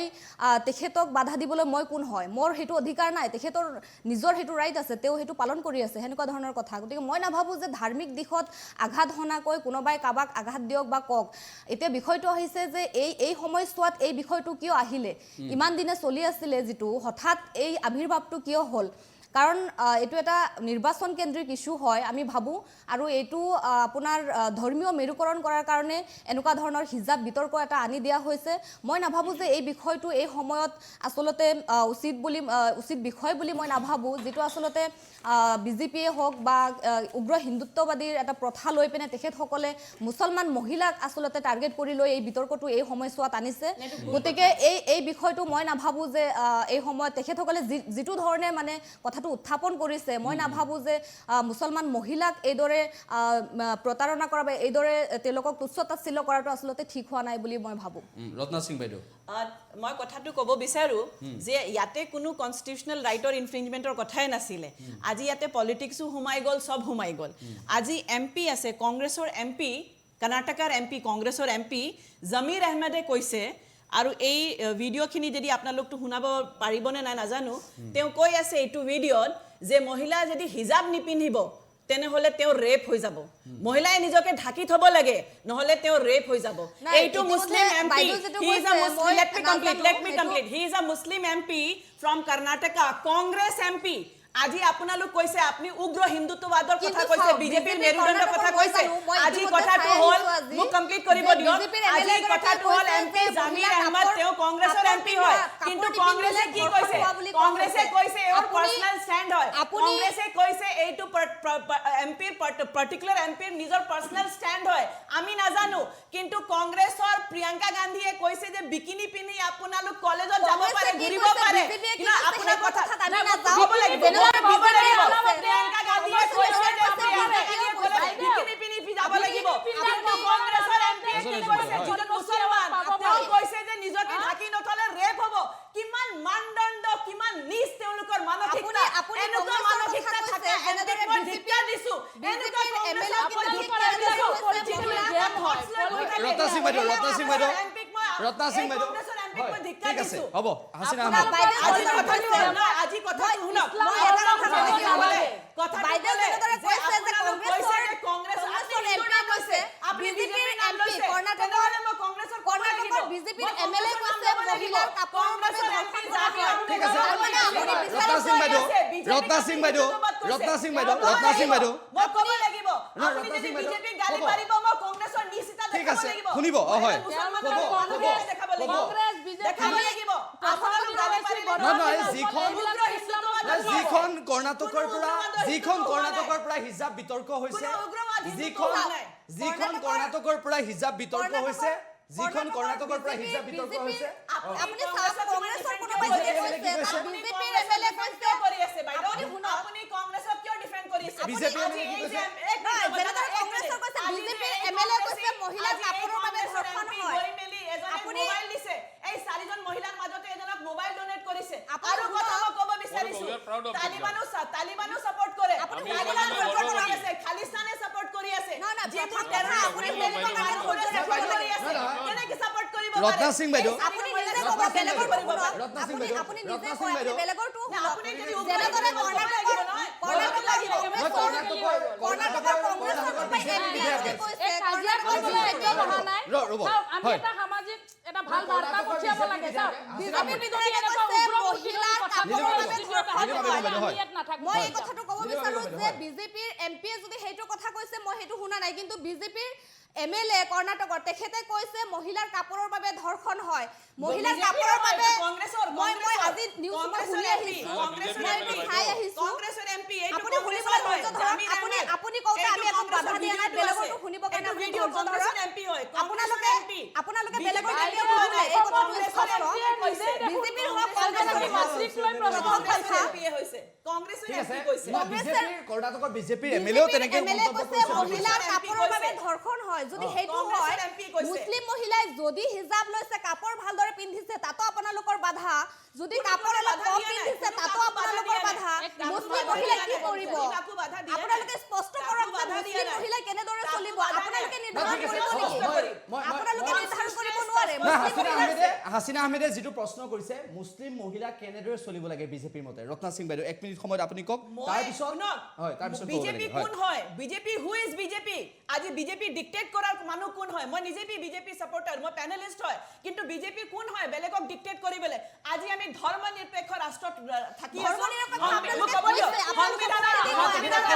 তেখেতক বাধা দিবলৈ মই কোন হয় মোৰ সেইটো অধিকাৰ নাই তেখেতৰ নিজৰ সেইটো ৰাইট আছে তেওঁ সেইটো পালন কৰি আছে সেনেকুৱা ধৰণৰ কথা গতিকে মই নাভাবোঁ যে ধাৰ্মিক দিশত আঘাত হনাকৈ কোনোবাই কাবাক আঘাত দিয়ক বা কক এতিয়া বিষয়টো আহিছে যে এই সময়ছোৱাত এই বিষয়টো কিয় আহিলে ইমান দিনে চলি আছিলে যিটো হঠাৎ এই আবিৰ্ভাৱটো কিয় হ'ল কাৰণ এইটো এটা নিৰ্বাচন কেন্দ্ৰিক ইস্যু হয় আমি ভাবোঁ আৰু এইটো আপোনাৰ ধৰ্মীয় মেৰুকৰণ কৰাৰ কাৰণে এনেকুৱা ধৰণৰ হিজাব বিতৰ্ক এটা আনি দিয়া হৈছে মই নাভাবোঁ যে এই বিষয়টো এই সময়ত আচলতে উচিত বিষয় বুলি মই নাভাবোঁ যিটো আচলতে বিজেপিয়ে হওক বা উগ্ৰ হিন্দুত্ববাদীৰ এটা প্ৰথা লৈ পিনে তেখেতসকলে মুছলমান মহিলাক আচলতে টাৰ্গেট কৰি লৈ এই বিতৰ্কটো এই সময়ছোৱাত আনিছে গতিকে এই বিষয়টো মই নাভাবোঁ যে এই সময়ত তেখেতসকলে যিটো ধৰণে মানে কথাটো উত্থাপন কৰিছে মই নাভাবোঁ যে মুছলমান মহিলাক এইদৰে প্ৰতাৰণা কৰা বা এইদৰে তেওঁলোকক তুচ্ছতাচ্ছিল্য কৰাটো আচলতে ঠিক হোৱা নাই বুলি মই ভাবোঁ ৰত্না সিং বাইদেউ মই কথাটো ক'ব বিচাৰোঁ যে ইয়াতে কোনো কনষ্টিটিউচনেল ৰাইটৰ ইনফ্ৰিঞ্জমেণ্টৰ কথাই নাছিলে আজি ইয়াতে পলিটিক্সো সোমাই গ'ল চব সোমাই গ'ল আজি এমপি আছে কংগ্ৰেছৰ এমপি কৰ্ণাটকাৰ এমপি কংগ্ৰেছৰ এমপি জমিৰ আহমেদে কৈছে আৰু এই ভিডিঅ'খিনি যদি আপোনালোকটো শুনাব পাৰিবনে নাই নাজানো তেওঁ কৈ আছে এইটো ভিডিঅ'ত যে মহিলা যদি হিজাব নিপিন্ধিব তেনেহলে তেওঁ ৰেপ হৈ যাব মহিলাই নিজকে ঢাকি থব লাগে নহলে তেওঁ ৰেপ হৈ যাব এইটো মুছলিম MP he is a Muslim let me complete he is a muslim mp from karnataka congress mp আজি আপোনালোক কৈছে আপুনি উগ্ৰ হিন্দুত্ববাদৰ কথা কৈছে বিজেপিৰ মেৰুদণ্ডৰ কথা কৈছে আজি কথাটো হল মোক কমপ্লিট কৰিব দিয়ক আজি কথাটো হল এমপি জামিৰ আহমদ তেওঁ কংগ্ৰেছৰ এমপি হয় কিন্তু কংগ্ৰেছে কি কৈছে কংগ্ৰেছে কৈছে এৰ পাৰ্সোনাল ষ্টেণ্ড হয় কংগ্ৰেছে কৈছে এইটো এমপিৰ পাৰ্টিকুলাৰ এমপিৰ নিজৰ পাৰ্সোনাল ষ্টেণ্ড হয় আমি নাজানো কিন্তু কংগ্ৰেছৰ প্ৰিয়ংকা গান্ধীয়ে কৈছে যে বিকিনি পিনি আপোনালোক কলেজত যাব পাৰে ঘূৰিব পাৰে কিন্তু আপোনাৰ কথা আমি নাজানো লাগিব প্ৰিয়ংকা গান্ধীয়ে কৈছে যে বিকিনি পিনি যাব লাগিব কিন্তু কংগ্ৰেছৰ এমপি কি কৈছে যিজন মুছলমান তেওঁ কৈছে যে নিজকে ঢাকি নথলে ৰেপ হ'ব কিমান মানদণ্ড কিমান নিচ তেওঁলোকৰ মানসিকতা এনেকুৱা মানসিকতা থাকে এনেদৰে মই ধিক্কা দিছো এনেকুৱা ৰত্না সিং বাইদেউ ঠিক আছে হ'ব হাসিনা আহমেদ আজি কথা শুনক কথা বাইদেউ এনেদৰে কৈছে যে কংগ্ৰেছ এমপি কৈছে আপুনি বিজেপিৰ এমপি কৰ্ণাটকৰ বিজেপিৰ এমএলএ কৈছে মহিলাৰ কাপোৰৰ বাবে ঠিক আছে ৰত্না সিং বাইদেউ মই ক'ব লাগিব আপুনি যদি বিজেপি গালি পাৰিব মই কংগ্ৰেছৰ নিশ্চিত ঠিক আছে শুনিব হয় দেখাব লাগিব আপোনালোক গালি পাৰিব যিখন কৰ্ণাটকৰ পৰা হিজাব বিতৰ্ক হৈছে যিখন কৰ্ণাটকৰ পৰা হিজাব বিতৰ্ক হৈছে আপুনি কংগ্ৰেছৰ কোনোবাই বিজেপিৰ এমএলএ কৈছে আপুনি কংগ্ৰেছক কিয় ডিফেন্ড কৰিছে বিজেপি কংগ্ৰেছৰ কৈছে বিজেপিৰ এমএলএ কৈছে মহিলাৰ কাপোৰৰ বাবে ধৰ্ষণ হয় আপুনি মোবাইল দিছে এই চাৰিজন মহিলাৰ মাজতে এজনক মোবাইল ডোনেট কৰিছে আৰু কথা ক'ব বিচাৰিছো তালিবানো সাপোৰ্ট কৰে খালিস্তানে সাপোৰ্ট কৰি আছে যেবোৰ টেৰৰিষ্ট আপুনি কেনেকৈ সাপোৰ্ট কৰিব পাৰে ৰত্না সিং বাইদেউ আপুনি নিজে ক'ব বেলেগৰ আপুনি নিজে কয় বেলেগৰটো আপুনি যদি যেনেদৰে কৰ্ণাটকৰ কংগ্ৰেছৰ এমপি কৈছে আমি এটা সামাজিক এটা ভাল বাৰ্তা পঠিয়াব লাগে বিজেপিৰ বিধায়কে কৈছে মহিলাৰ কাপোৰৰ বাবে মই এই কথাটো ক'ব বিচাৰো যে বিজেপিৰ এমপিয়ে যদি সেইটো কথা কৈছে মই সেইটো শুনা নাই কিন্তু বিজেপিৰ এমএলএ কৰ্ণাটকৰ তেখেতে কৈছে মহিলাৰ কাপোৰৰ বাবে ধৰ্ষণ হয় মহিলাৰ কাপোৰৰ বাবে মই আজি নিউজ শুনি আহিছো কংগ্ৰেছৰ এমপি আপুনি শুনিবলৈ ধৈৰ্য ধৰক আপুনি কওঁতে আমি একো বাধা দিয়া নাই বেলেগৰটো শুনিব কাৰণে আপুনি ধৈৰ্য ধৰক আপোনালোকে বেলেগৰ এমপি শুনিলে এই কথাটো স্পষ্ট বিজেপিৰ হওক কংগ্ৰেছৰ কংগ্ৰেছৰ ঠিক আছে MP কৈছে। বিজেপিৰ কৰ্ণাটকৰ বিজেপিৰ এমএলএও তেনেকে MLA মন্তব্য কৈছে কৰিছে মহিলাৰ MP কাপোৰৰ কৈছে। বাবে ধৰ্ষণ হয় যদি সেইটো কংগ্ৰেছৰ হয় MP কৈছে। মুছলিম মহিলাই যদি হিজাব লৈছে কাপোৰ ভালদৰে পিন্ধিছে তাতো আপোনালোকৰ বাধা যদি কাপোৰ অলপ বাধা কম দিয়া নাই, পিন্ধিছে কোনো তাতো কাকো আপোনালোকৰ বাধা বাধা দিয়া নাই। মুছলিম কাকো মহিলাই বাধা কি দিয়া নাই, কৰিব কাকো বাধা দিয়া নাই। আপোনালোকে স্পষ্ট কাকো কৰক যে বাধা দিয়া মুছলিম নাই। মহিলাই কেনেদৰে কাকো চলিব বাধা নাই। আপোনালোকে না, নিৰ্ধাৰণ ঠিক আছে, কৰিব হ'ব, নেকি মই- আপোনালোকে নিৰ্ধাৰণ কৰিব নোৱাৰে না, মুছলিম মহিলাই হাছিনা আহমেদে যিটো প্ৰশ্ন কৰিছে মুছলিম মহিলা কেনেদৰে চলিব লাগে বিজেপিৰ মতে ৰত্না সিং বাইদেউ 1 মিনিট সময়ত আপুনি কওক তাৰপিছত হয় তাৰপিছত বিজেপি কোন হয় বিজেপি হু ইজ বিজেপি আজি বিজেপি ডিক্টেট কৰাৰ মানুহ কোন হয় মই নিজে বিজেপি সাপোৰ্টাৰ মই প্যানেলিষ্ট হয় কিন্তু বিজেপি কোন হয় বেলেগক ডিক্টেট কৰিবলে আজি আমি ধৰ্ম নিৰপেক্ষ ৰাষ্ট্ৰত থাকি আছো ধৰ্মনিৰপেক্ষ আপোনালোকে সংবিধানৰ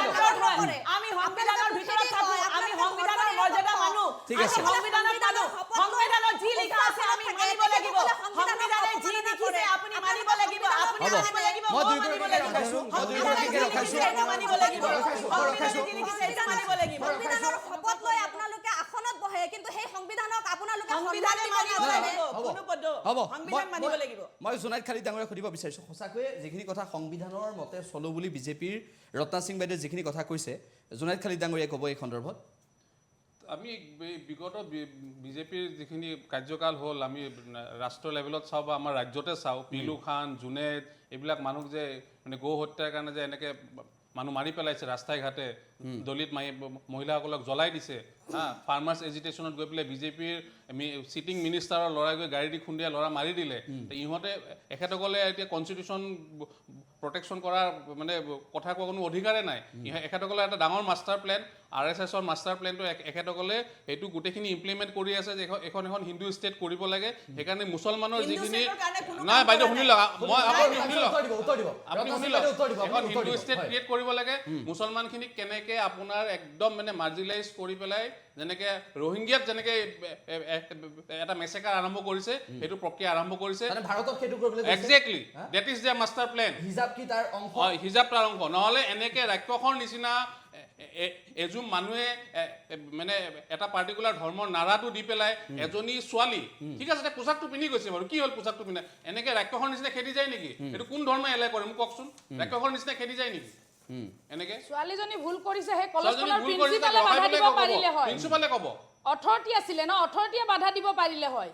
ভিতৰত হয় আমি সংবিধানৰ ভিতৰত থাকো আমি সংবিধানৰ মৰ্যাদা মানো ঠিক আছে। আমি সংবিধানত মানো সংবিধানত যি লিখা আছে আমি মানিব লাগিব সংবিধানে যি লিখিছে আপুনি মানিব লাগিব আপুনি হ'ব। মানিব লাগিব মই দুই মানিব গৰাকীকে লাগিব ৰখাইছো, মই দুই সংবিধানে গৰাকীকে যি ৰখাইছো। লিখিছে এটা মানিব লাগিব ৰখাইছো, মই ৰখাইছো। সংবিধানে যি লিখিছে এটা মানিব লাগিব সংবিধানৰ শপত লৈ আপোনালোকে আসনত বহে কিন্তু সেই সংবিধানক আপোনালোকে সংবিধানে মানিব লাগিব হ'ব। কোনো পদ হ'ব সংবিধান মানিব লাগিব মই জোনাইদ খালিদ ডাঙৰীয়াক সুধিব বিচাৰিছো সঁচাকৈয়ে যিখিনি কথা সংবিধানৰ মতে চলো বুলি বিজেপিৰ ৰত্না সিং বাইদেৱে যিখিনি কথা কৈছে জোনাইদ খালিদ ডাঙৰীয়াই ক'ব এই সন্দৰ্ভত আমি বিগত বিজেপিৰ যিখিনি কাৰ্যকাল হ'ল আমি ৰাষ্ট্ৰ লেভেলত চাওঁ বা আমাৰ ৰাজ্যতে চাওঁ পিলু খান জুনেদ এইবিলাক মানুহ যে মানে গৌ হত্যাৰ কাৰণে যে এনেকৈ মানুহ মাৰি পেলাইছে ৰাস্তাই ঘাটে দলিত মহিলাসকলক জ্বলাই দিছে হা ফাৰ্মাৰ্ছ এজিটেশ্যনত গৈ পেলাই বিজেপিৰ চিটিং মিনিষ্টাৰৰ ল'ৰাই গৈ গাড়ী দি খুন্দিয়া ল'ৰা মাৰি দিলে ইহঁতে এখেতসকলে এতিয়া কনষ্টিটিউশ্যন প্ৰটেকশ্যন কৰাৰ মানে কথা কোৱা কোনো অধিকাৰে নাই এখেতসকলে এটা ডাঙৰ মাষ্টাৰ প্লেন RSSৰ মাষ্টাৰ প্লেনটো এখেতসকলে এইটো গোটেইখিনি ইমপ্লিমেণ্ট কৰি আছে যে এখন হিন্দু ষ্টেট কৰিব লাগে সেইকাৰণে মুছলমানৰ যিখিনি নাই বাইদেউ শুনি লওক মই আপুনি শুনি লওক আপুনি শুনি লওক এখন হিন্দু ষ্টেট ক্ৰিয়েট কৰিব লাগে মুছলমানখিনিক কেনেকৈ আপোনাৰ একদম মানে মাৰ্জিলাইজ কৰি পেলাই যেনেকৈ ৰোহিংগিয়াত যেনেকৈ এটা মেছেকাৰ আৰম্ভ কৰিছে সেইটো প্ৰক্ৰিয়া আৰম্ভ কৰিছে মানে ভাৰতত সেইটো কৰিবলৈ গৈছে exactly that is the master plan হিজাব কি তাৰ অংশ হয় হিজাব তাৰ অংশ নহ'লে এনেকৈ ৰাক্ষসৰ নিচিনা এজুম মানুহে মানে এটা পাৰ্টিকুলাৰ ধৰ্মৰ নাৰাটো দি পেলাই এজনী ছোৱালী ঠিক আছে পোচাকটো পিন্ধি গৈছে বাৰু কি হ'ল পোচাকটো পিন্ধা এনেকৈ ৰাক্ষসৰ নিচিনা খেদি যায় নেকি এইটো কোন ধৰ্মই এলাই কৰে মোক কওকচোন ৰাক্ষসৰ নিচিনা খেদি যায় নেকি এনেকৈ ছোৱালীজনী ভুল কৰিছে সেই কলেজখনৰ ভুল কৰিছে প্ৰিন্সিপালে বাধা দিব পাৰিলে হয় প্ৰিন্সিপালে ক'ব অথৰিটি আছিলে ন অথৰিটিয়ে বাধা দিব পাৰিলে হয়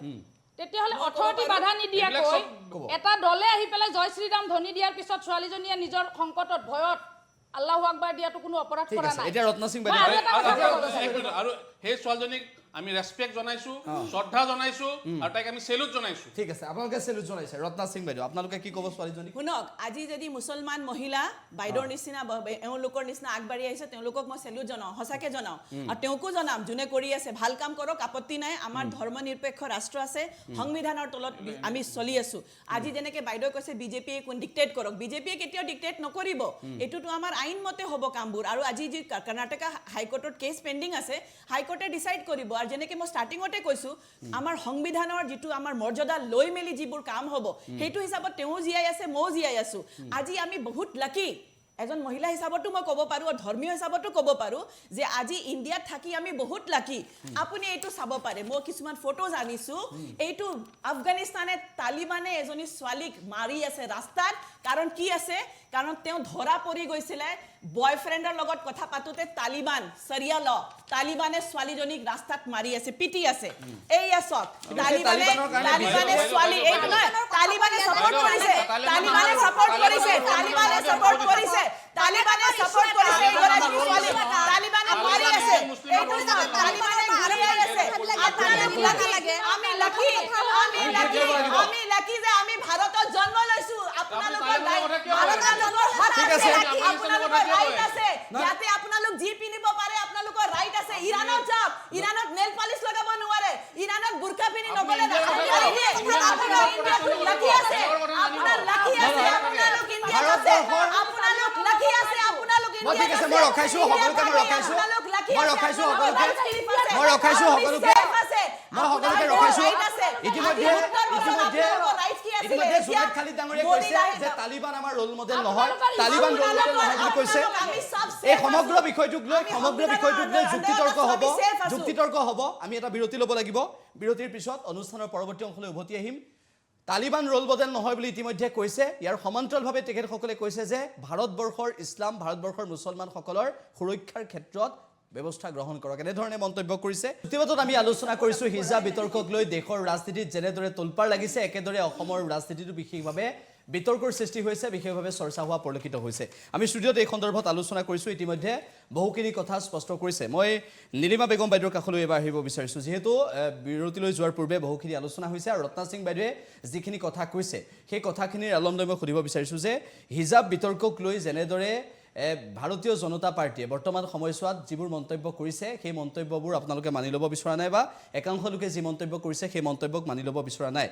তেতিয়াহ'লে অথৰিটি বাধা নিদিয়াকৈ এটা দলে আহি পেলাই জয় শ্ৰীৰাম ধ্বনি দিয়াৰ পিছত ছোৱালীজনীয়ে নিজৰ সংকটত ভয়ত আল্লাহু আকবাৰ দিয়াটো কোনো অপৰাধ ঠিক কৰা আছে নাই এতিয়া ৰত্না সিং মই আৰু এটা কথা ক'ব বাইদেউ আৰু সেই ছোৱালীজনীক আমি ৰেছপেক্ট জনাইছো শ্ৰদ্ধা জনাইছো আৰু তাইক আমি চেলুট জনাইছো ঠিক আছে আপোনালোকে চেলুট জনাইছে ৰত্না সিং বাইদেউ আপোনালোকে কি ক'ব ছোৱালীজনীক শুনক আজি যদি মুছলমান মহিলা বাইদেউৰ নিচিনা এওঁলোকৰ নিচিনা আগবাঢ়ি আহিছে তেওঁলোকক মই চেলুট জনাওঁ সঁচাকৈ জনাওঁ আৰু তেওঁকো জনাম যোনে কৰি আছে ভাল কাম কৰক আপত্তি নাই আমাৰ ধৰ্ম নিৰপেক্ষ ৰাষ্ট্ৰ আছে সংবিধানৰ তলত আমি চলি আছো আজি যেনেকৈ বাইদেউ কৈছে বিজেপিয়ে কোন ডিক্টেট কৰক বিজেপিয়ে কেতিয়াও ডিক্টেট নকৰিব এইটোতো আমাৰ আইন মতে হ'ব কামবোৰ আৰু আজি যি কৰ্ণাটকা হাইকোৰ্টত কেছ পেণ্ডিং আছে হাইকোৰ্টে ডিচাইড কৰিব আৰু যেনেকৈ মই ষ্টাৰ্টিঙতে কৈছোঁ আমাৰ সংবিধানৰ যিটো আমাৰ মৰ্যাদা লৈ মেলি যিবোৰ কাম হ'ব সেইটো হিচাপত তেওঁ জীয়াই আছে ময়ো জীয়াই আছোঁ আজি আমি বহুত লাকি এজন মহিলা হিচাপতো মই ক'ব পাৰোঁ আৰু ধৰ্মীয় হিচাপতো ক'ব পাৰোঁ যে আজি ইণ্ডিয়াত থাকি আমি বহুত লাকি আপুনি এইটো চাব পাৰে মই কিছুমান ফটোজ আনিছোঁ এইটো আফগানিস্তানে তালিবানে এজনী ছোৱালীক মাৰি আছে ৰাস্তাত কাৰণ কি আছে কাৰণ তেওঁ ধৰা পৰি গৈছিলে বয়ফ্ৰেণ্ডৰ লগত কথা পাতোতে তালিবান সৰিয়া ল তালিবানে ছোৱালীজনীক ৰাস্তাত মাৰি আছে পিটি আছে এইয়া চক তালিবানে ছোৱালী এইটো নহয় তালিবানে ছাপোৰ্ট কৰিছে তালিবানে ছাপোৰ্ট কৰিছে তালিবানে ছাপোৰ্ট কৰিছে তালিবানে ছাপোৰ্ট কৰিছে এগৰাকী ছোৱালী তালিবানে মাৰি আছে এইটো তালিবানে মাৰি আছে আমি লাকি যে আমি ভাৰতত জন্ম লৈছো আপোনালোকৰ ভাৰতত জন্ম ঠিক আছে আপোনালোকৰ ৰাইট আছে ইয়াতে আপোনালোক যি পিন্ধিব পাৰে আপোনালোকৰ ৰাইট আছে ইৰানত যাওক ইৰানত নেল পালিশ লগাব নোৱাৰে ইৰানত বুৰকা পিন্ধি নগলে আপোনাৰ ইণ্ডিয়াটো লাকি আছে আপোনাৰ লাকি আছে আপোনালোক ইণ্ডিয়াত আছে আপোনালোক লাকি আছে আপোনালোক মই ঠিক আছে মই ৰখাইছো সকলোকে মই ৰখাইছো মই ৰখাইছো সকলোকে ৰখাইছো ইতিমধ্যে জোনাইদ খালিদ ডাঙৰীয়াই কৈছে যে তালিবান আমাৰ ৰোল মডেল নহয় তালিবান ৰোল মডেল নহয় বুলি কৈছে এই সমগ্ৰ বিষয়টোক লৈ যুক্তিতৰ্ক হ'ব আমি এটা বিৰতি ল'ব লাগিব বিৰতিৰ পিছত অনুষ্ঠানৰ পৰৱৰ্তী অংশলৈ উভতি আহিম তালিবান ৰোল মডেল নহয় বুলি ইতিমধ্যে কৈছে ইয়াৰ সমান্তৰালভাৱে তেখেতসকলে কৈছে যে ভাৰতবৰ্ষৰ ইছলাম ভাৰতবৰ্ষৰ মুছলমানসকলৰ সুৰক্ষাৰ ক্ষেত্ৰত ব্যৱস্থা গ্ৰহণ কৰক এনেধৰণে মন্তব্য কৰিছে ইতিমধ্যে আমি আলোচনা কৰিছো হিজাব বিতৰ্কক লৈ দেশৰ ৰাজনীতিত যেনেদৰে তোলপাৰ লাগিছে একেদৰে অসমৰ ৰাজনীতিটো বিশেষভাৱে বিতৰ্কৰ সৃষ্টি হৈছে বিশেষভাৱে চৰ্চা হোৱা পৰিলক্ষিত হৈছে আমি ষ্টুডিঅ'ত এই সন্দৰ্ভত আলোচনা কৰিছো ইতিমধ্যে বহুখিনি কথা স্পষ্ট কৰিছে মই নীলিমা বেগম বাইদেউৰ কাষলৈ এবাৰ আহিব বিচাৰিছো যেহেতু বিৰতিলৈ যোৱাৰ পূৰ্বে বহুখিনি আলোচনা হৈছে আৰু ৰত্না সিং বাইদেৱে যিখিনি কথা কৈছে সেই কথাখিনিৰ আলমলৈ মই সুধিব বিচাৰিছো যে হিজাব বিতৰ্কক লৈ যেনেদৰে ভাৰতীয় জনতা পাৰ্টিয়ে বৰ্তমান সময়ছোৱাত যিবোৰ মন্তব্য কৰিছে সেই মন্তব্যবোৰ আপোনালোকে মানি ল'ব বিচৰা নাই বা একাংশ লোকে যি মন্তব্য কৰিছে সেই মন্তব্যক মানি ল'ব বিচৰা নাই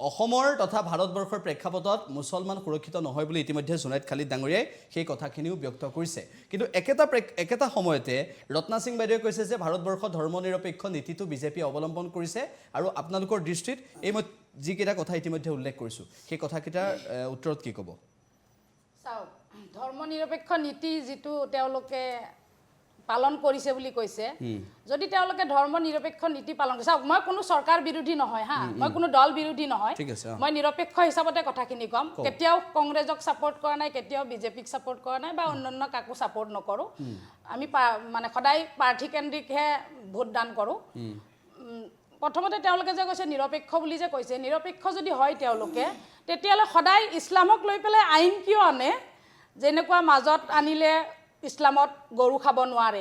অসমৰ তথা ভাৰতবৰ্ষৰ প্ৰেক্ষাপটত মুছলমান সুৰক্ষিত নহয় বুলি ইতিমধ্যে জুনাইদ খালিদ ডাঙৰীয়াই সেই কথাখিনিও ব্যক্ত কৰিছে কিন্তু একেটা সময়তে ৰত্না সিং বাইদেৱে কৈছে যে ভাৰতবৰ্ষ ধৰ্মনিৰপেক্ষ নীতিটো বিজেপিয়ে অৱলম্বন কৰিছে আৰু আপোনালোকৰ দৃষ্টিত এই মই যিকেইটা কথা ইতিমধ্যে উল্লেখ কৰিছোঁ সেই কথাকেইটাৰ উত্তৰত কি ক'ব চাওক ধৰ্মনিৰপেক্ষ নীতি যিটো তেওঁলোকে পালন কৰিছে বুলি কৈছে যদি তেওঁলোকে ধৰ্মনিৰপেক্ষ নীতি পালন কৰিছে চাওক মই কোনো চৰকাৰ বিৰোধী নহয় হা মই কোনো দল বিৰোধী নহয় মই নিৰপেক্ষ হিচাপতে কথাখিনি ক'ম কেতিয়াও কংগ্ৰেছক ছাপোৰ্ট কৰা নাই কেতিয়াও বিজেপিক ছাপোৰ্ট কৰা নাই বা অন্যান্য কাকো ছাপোৰ্ট নকৰোঁ আমি মানে সদায় প্ৰাৰ্থীকেন্দ্ৰিকহে ভোটদান কৰোঁ প্ৰথমতে তেওঁলোকে যে কৈছে নিৰপেক্ষ বুলি যে কৈছে নিৰপেক্ষ যদি হয় তেওঁলোকে তেতিয়াহ'লে সদায় ইছলামক লৈ পেলাই আইন কিয় আনে যেনেকুৱা মাজত আনিলে ইছলামত গৰু খাব নোৱাৰে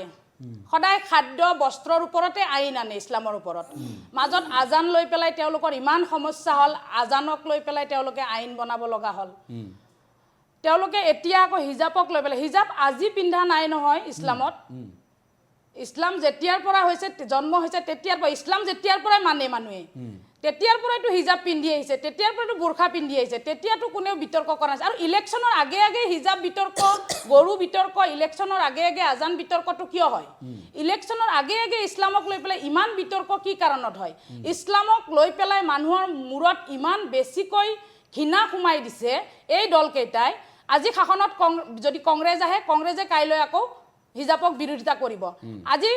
সদায় খাদ্য বস্ত্ৰৰ ওপৰতে আইন আনে ইছলামৰ ওপৰত মাজত আজান লৈ পেলাই তেওঁলোকৰ ইমান সমস্যা হ'ল আজানক লৈ পেলাই তেওঁলোকে আইন বনাব লগা হ'ল তেওঁলোকে এতিয়া আকৌ হিজাবক লৈ পেলাই হিজাব আজি পিন্ধা নাই নহয় ইছলামত ইছলাম যেতিয়াৰ পৰা হৈছে জন্ম হৈছে তেতিয়াৰ পৰা ইছলাম যেতিয়াৰ পৰাই মানে মানুহে তেতিয়াৰ পৰাইতো হিজাব পিন্ধি আহিছে তেতিয়াৰ পৰাইতো বোৰখা পিন্ধি আহিছে তেতিয়াতো কোনেও বিতৰ্ক কৰা নাছিল আৰু ইলেকশ্যনৰ আগে আগে হিজাব বিতৰ্ক গৰু বিতৰ্ক ইলেকশ্যনৰ আগে আগে আজান বিতৰ্কটো কিয় হয় ইলেকশ্যনৰ আগে আগে ইছলামক লৈ পেলাই ইমান বিতৰ্ক কি কাৰণত হয় ইছলামক লৈ পেলাই মানুহৰ মূৰত ইমান বেছিকৈ ঘৃণা সোমাই দিছে এই দলকেইটাই আজি শাসনত যদি কংগ্ৰেছ আহে কংগ্ৰেছে কাইলৈ আকৌ হিজাবক বিৰোধিতা কৰিব আজি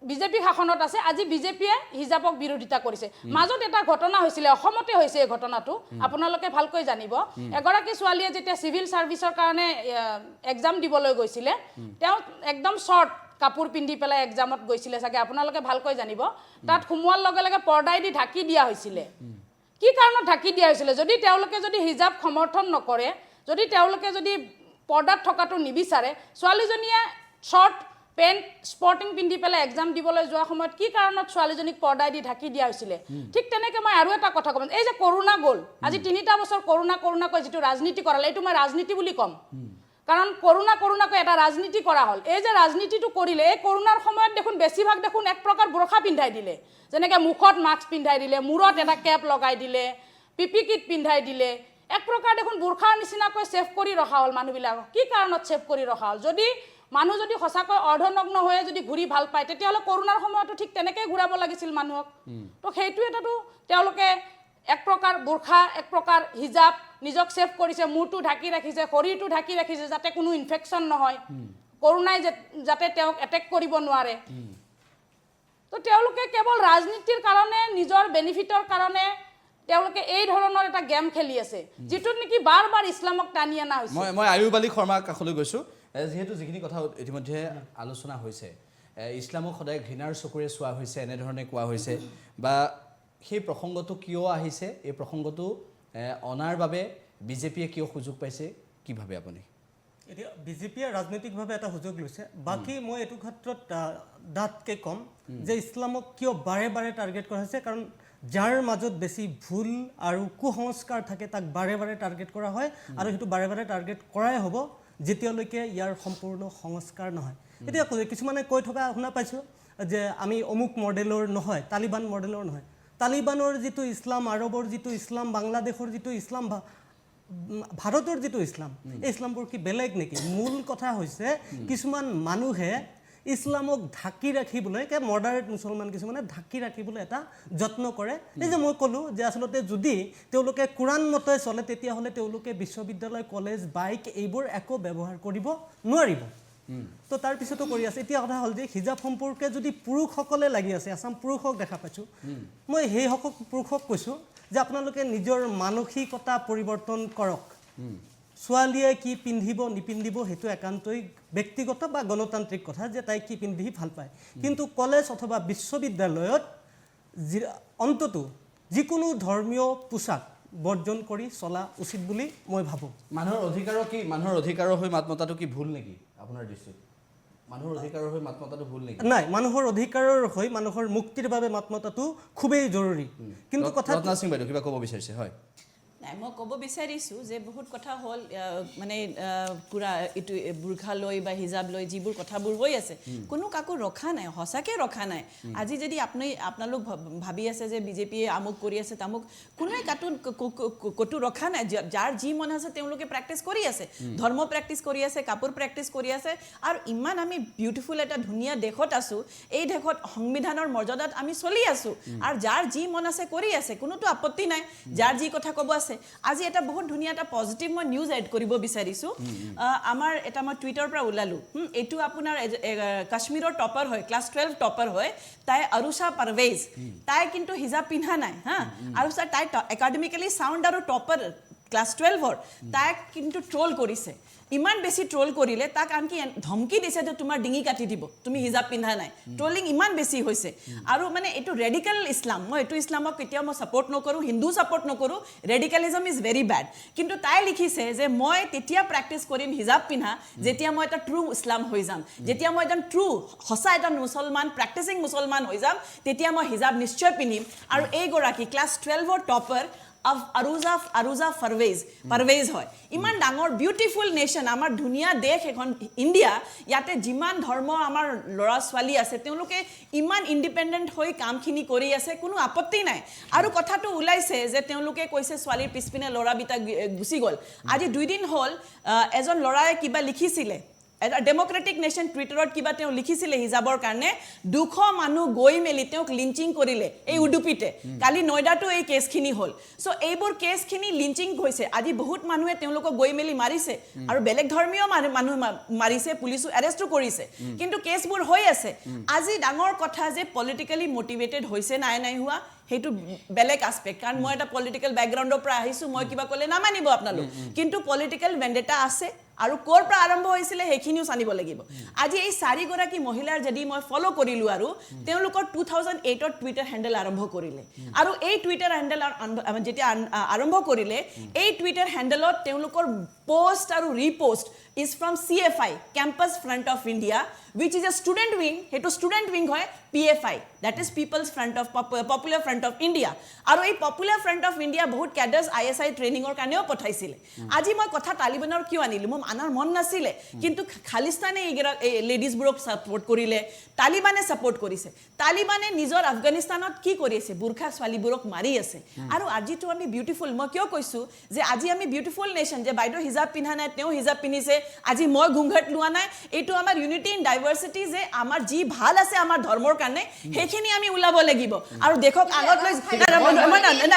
বিজেপি শাসনত আছে আজি বিজেপিয়ে হিজাবক বিৰোধিতা কৰিছে মাজত এটা ঘটনা হৈছিলে অসমতে হৈছে এই ঘটনাটো আপোনালোকে ভালকৈ জানিব এগৰাকী ছোৱালীয়ে যেতিয়া সিভিল সাৰ্ভিসৰ কাৰণে এক্সাম দিবলৈ গৈছিলে তেওঁ একদম শৰ্ট কাপোৰ পিন্ধি পেলাই এক্সামত গৈছিলে চাগে আপোনালোকে ভালকৈ জানিব তাত সোমোৱাৰ লগে লগে পৰ্দাই দি ঢাকি দিয়া হৈছিলে কি কাৰণত ঢাকি দিয়া হৈছিলে যদি তেওঁলোকে যদি হিজাব সমৰ্থন নকৰে যদি তেওঁলোকে যদি পৰ্দাত থকাটো নিবিচাৰে ছোৱালীজনীয়ে শৰ্ট পেণ্ট স্পৰ্টিং পিন্ধি পেলাই এক্সাম দিবলৈ যোৱা সময়ত কি কাৰণত ছোৱালীজনীক পৰ্দাই দি ঢাকি দিয়া হৈছিলে ঠিক তেনেকৈ মই আৰু এটা কথা ক'ম এই যে কৰোণা গ'ল আজি 3টা বছৰ কৰোণা কৈ যিটো ৰাজনীতি কৰালে এইটো মই ৰাজনীতি বুলি ক'ম কাৰণ কৰোণাকৈ এটা ৰাজনীতি কৰা হ'ল এই যে ৰাজনীতিটো কৰিলে এই কৰোণাৰ সময়ত দেখোন বেছিভাগ দেখোন এক প্ৰকাৰ বোৰখা পিন্ধাই দিলে যেনেকৈ মুখত মাস্ক পিন্ধাই দিলে মূৰত এটা কেপ লগাই দিলে পিপি কিট পিন্ধাই দিলে এক প্ৰকাৰ দেখোন বোৰখাৰ নিচিনাকৈ ছেভ কৰি ৰখা হ'ল মানুহবিলাকক কি কাৰণত ছেভ কৰি ৰখা হ'ল যদি মানুহ যদি সঁচাকৈ অৰ্ধনগ্ন হৈয়ে যদি ঘূৰি ভাল পায় তেতিয়াহ'লে কৰোণাৰ সময়তো ঠিক তেনেকৈ ঘূৰাব লাগিছিল মানুহক তো সেইটো এটাতো তেওঁলোকে এক প্ৰকাৰ বোৰখা এক প্ৰকাৰ হিজাব নিজক ছেভ কৰিছে মূৰটো ঢাকি ৰাখিছে শৰীৰটো ঢাকি ৰাখিছে যাতে কোনো ইনফেকশ্যন নহয় কৰোণাই যাতে তেওঁক এটেক কৰিব নোৱাৰে তো তেওঁলোকে কেৱল ৰাজনীতিৰ কাৰণে নিজৰ বেনিফিটৰ কাৰণে তেওঁলোকে এই ধৰণৰ এটা গেম খেলি আছে যিটোত নেকি বাৰ বাৰ ইছলামক টানি অনা হৈছে মই আয়ুব আলী শৰ্মাৰ কাষলৈ গৈছোঁ যেহেতু যিখিনি কথা ইতিমধ্যে আলোচনা হৈছে ইছলামক সদায় ঘৃণাৰ চকুৰে চোৱা হৈছে এনেধৰণে কোৱা হৈছে বা সেই প্ৰসংগটো কিয় আহিছে এই প্ৰসংগটো অনাৰ বাবে বিজেপিয়ে কিয় সুযোগ পাইছে কি ভাবে আপুনি এতিয়া বিজেপিয়ে ৰাজনৈতিকভাৱে এটা সুযোগ লৈছে বাকী মই এইটো ক্ষেত্ৰত ডাঠকৈ ক'ম যে ইছলামক কিয় বাৰে বাৰে টাৰ্গেট কৰা হৈছে কাৰণ যাৰ মাজত বেছি ভুল আৰু কুসংস্কাৰ থাকে তাক বাৰে বাৰে টাৰ্গেট কৰা হয় আৰু সেইটো বাৰে বাৰে টাৰ্গেট কৰাই হ'ব যেতিয়ালৈকে ইয়াৰ সম্পূৰ্ণ সংস্কাৰ নহয় এতিয়া কিছুমানে কৈ থকা শুনা পাইছোঁ যে আমি অমুক মডেলৰ নহয় তালিবান মডেলৰ নহয় তালিবানৰ যিটো ইছলাম আৰবৰ যিটো ইছলাম বাংলাদেশৰ যিটো ইছলাম ভাৰতৰ যিটো ইছলাম এই ইছলামবোৰ কি বেলেগ নেকি মূল কথা হৈছে কিছুমান মানুহে ইছলামক ঢাকি ৰাখিবলৈ মডাৰেট মুছলমান কিছুমানে ঢাকি ৰাখিবলৈ এটা যত্ন কৰে এই যে মই ক'লোঁ যে আচলতে যদি তেওঁলোকে কোৰাণ মতে চলে তেতিয়াহ'লে তেওঁলোকে বিশ্ববিদ্যালয় কলেজ বাইক এইবোৰ একো ব্যৱহাৰ কৰিব নোৱাৰিব তো তাৰপিছতো কৰি আছে এতিয়া কথা হ'ল যে হিজাব সম্পৰ্কে যদি পুৰুষসকলে লাগি আছে আছাম পুৰুষক দেখা পাইছোঁ মই সেইসকল পুৰুষক কৈছোঁ যে আপোনালোকে নিজৰ মানসিকতা পৰিৱৰ্তন কৰক ছোৱালীয়ে কি পিন্ধিব নিপিন্ধিব সেইটো একান্তই ব্যক্তিগত বা গণতান্ত্ৰিক কথা যে তাই কি পিন্ধি ভাল পায় কিন্তু কলেজ অথবা বিশ্ববিদ্যালয়ত অন্তত যিকোনো ধৰ্মীয় পোছাক বৰ্জন কৰি চলা উচিত বুলি মই ভাবোঁ মানুহৰ অধিকাৰৰ হৈ মাত মতাটো কি ভুল নেকি আপোনাৰ দৃষ্টিত মানুহৰ অধিকাৰৰ হৈ মাত মতাটো ভুল নেকি নাই মানুহৰ অধিকাৰৰ হৈ মানুহৰ মুক্তিৰ বাবে মাত মতাটো খুবেই জৰুৰী কিন্তু কথা ৰত্না সিং বাইদেউ কিবা ক'ব বিচাৰিছে হয় নাই মই ক'ব বিচাৰিছোঁ যে বহুত কথা হ'ল মানে পূৰা এইটো বুৰ্খা লৈ বা হিজাব লৈ যিবোৰ কথাবোৰ হৈ আছে কোনো কাকো ৰখা নাই সঁচাকৈ ৰখা নাই আজি যদি আপোনালোক ভাবি আছে যে বিজেপিয়ে আমুক কৰি আছে তামুক কোনোৱে ক'তো ৰখা নাই যাৰ যি মন আছে তেওঁলোকে প্ৰেক্টিছ কৰি আছে ধৰ্ম প্ৰেক্টিছ কৰি আছে কাপোৰ প্ৰেক্টিছ কৰি আছে আৰু ইমান আমি বিউটিফুল এটা ধুনীয়া দেশত আছোঁ এই দেশত সংবিধানৰ মৰ্যাদাত আমি চলি আছোঁ আৰু যাৰ যি মন আছে কৰি আছে কোনোতো আপত্তি নাই যাৰ যি কথা ক'ব আছে আজি এটা বহুত ধুনীয়া এটা পজিটিভ মই নিউজ এড কৰিব বিচাৰিছোঁ আমাৰ এটা মই টুইটাৰৰ পৰা ওলালোঁ এইটো আপোনাৰ কাশ্মীৰৰ টপাৰ হয় ক্লাছ 12 টপাৰ হয় তাই আৰুষা পাৰভেজ তাই কিন্তু হিজাব পিন্ধা নাই হা আৰুষা তাই একাডেমিকেলি সাউণ্ড আৰু টপাৰ ক্লাছ 12ৰ তাইক কিন্তু ট্ৰল কৰিছে ইমান বেছি ট্ৰল কৰিলে তাক আনকি ধমকি দিছে যে তোমাৰ ডিঙি কাটি দিব তুমি হিজাব পিন্ধা নাই ট্ৰলিং ইমান বেছি হৈছে আৰু মানে এইটো ৰেডিকেল ইছলাম মই এইটো ইছলামক কেতিয়াও মই ছাপোৰ্ট নকৰোঁ হিন্দু ছাপোৰ্ট নকৰোঁ ৰেডিকেলিজম ইজ ভেৰি বেড কিন্তু তাই লিখিছে যে মই তেতিয়া প্ৰেক্টিছ কৰিম হিজাব পিন্ধা যেতিয়া মই এটা ট্ৰু ইছলাম হৈ যাম যেতিয়া মই এজন ট্ৰু সঁচা এজন মুছলমান প্ৰেক্টিচিং মুছলমান হৈ যাম তেতিয়া মই হিজাব নিশ্চয় পিন্ধিম আৰু এইগৰাকী ক্লাছ 12ৰ টপাৰ আৰুজা পাৰভেজ হয় ইমান ডাঙৰ বিউটিফুল নেশ্যন আমাৰ ধুনীয়া দেশ এখন ইণ্ডিয়া ইয়াতে যিমান ধৰ্ম আমাৰ ল'ৰা ছোৱালী আছে তেওঁলোকে ইমান ইণ্ডিপেণ্ডেণ্ট হৈ কামখিনি কৰি আছে কোনো আপত্তি নাই আৰু কথাটো ওলাইছে যে তেওঁলোকে কৈছে ছোৱালীৰ পিছপিনে ল'ৰাবিটা গুচি গ'ল আজি 2 দিন হ'ল এজন ল'ৰাই কিবা লিখিছিলে এটা ডেমক্ৰেটিক নেশ্যন টুইটাৰত কিবা তেওঁ লিখিছিলে হিজাবৰ কাৰণে 200 মানুহ গৈ মেলি তেওঁক লিঞ্চিং কৰিলে এই উডুপিতে কালি নয়ডাটো এই কেছখিনি হ'ল চ' এইবোৰ কেছখিনি লিঞ্চিং হৈছে আজি বহুত মানুহে তেওঁলোকক গৈ মেলি মাৰিছে আৰু বেলেগ ধৰ্মীয় মানুহ মাৰিছে পুলিচো এৰেষ্টো কৰিছে কিন্তু কেছবোৰ হৈ আছে আজি ডাঙৰ কথা যে পলিটিকেলি মটিভেটেড হৈছে নাই হোৱা সেইটো বেলেগ আসপেক্ট কাৰণ মই এটা পলিটিকেল বেকগ্ৰাউণ্ডৰ পৰা আহিছোঁ মই কিবা ক'লে নামানিব আপোনালোক কিন্তু পলিটিকেল ভেণ্ডেটা আছে আৰু ক'ৰ পৰা আৰম্ভ হৈছিলে সেইখিনিও জানিব লাগিব আজি এই 4 গৰাকী মহিলাৰ যদি মই ফলো কৰিলোঁ আৰু তেওঁলোকৰ 2008ত টুইটাৰ হেণ্ডেল আৰম্ভ কৰিলে আৰু এই টুইটাৰ হেণ্ডেল যেতিয়া আৰম্ভ কৰিলে এই টুইটাৰ হেণ্ডেলত তেওঁলোকৰ পোষ্ট আৰু repost is from CFI Campus Front of India which is a student wing hetu student wing hoy PFI that is People's Front of Popular Front of India aru ei Popular Front of India bahut cadres ISI training or kaneo pothaisile aji moi kotha Talibanor kyo anilu mom anar mon nasile kintu Khalistane ei ladies burok support korile Talibane support korise Talibane nijor Afghanistanot ki korise burkha swali burok mari ase aru aji to ami beautiful moi kyo koisu je aji ami beautiful nation je baido hijab pinha nai teo hijab pinise আজি মই ঘুংঘট লোৱা নাই এইটো আমাৰ ইউনিটি ইন ডাইভাৰ্সিটি যে আমাৰ যি ভাল আছে আমাৰ ধৰ্মৰ কাৰণে সেইখিনি আমি উলাব লাগিব আৰু দেখক আগত লৈ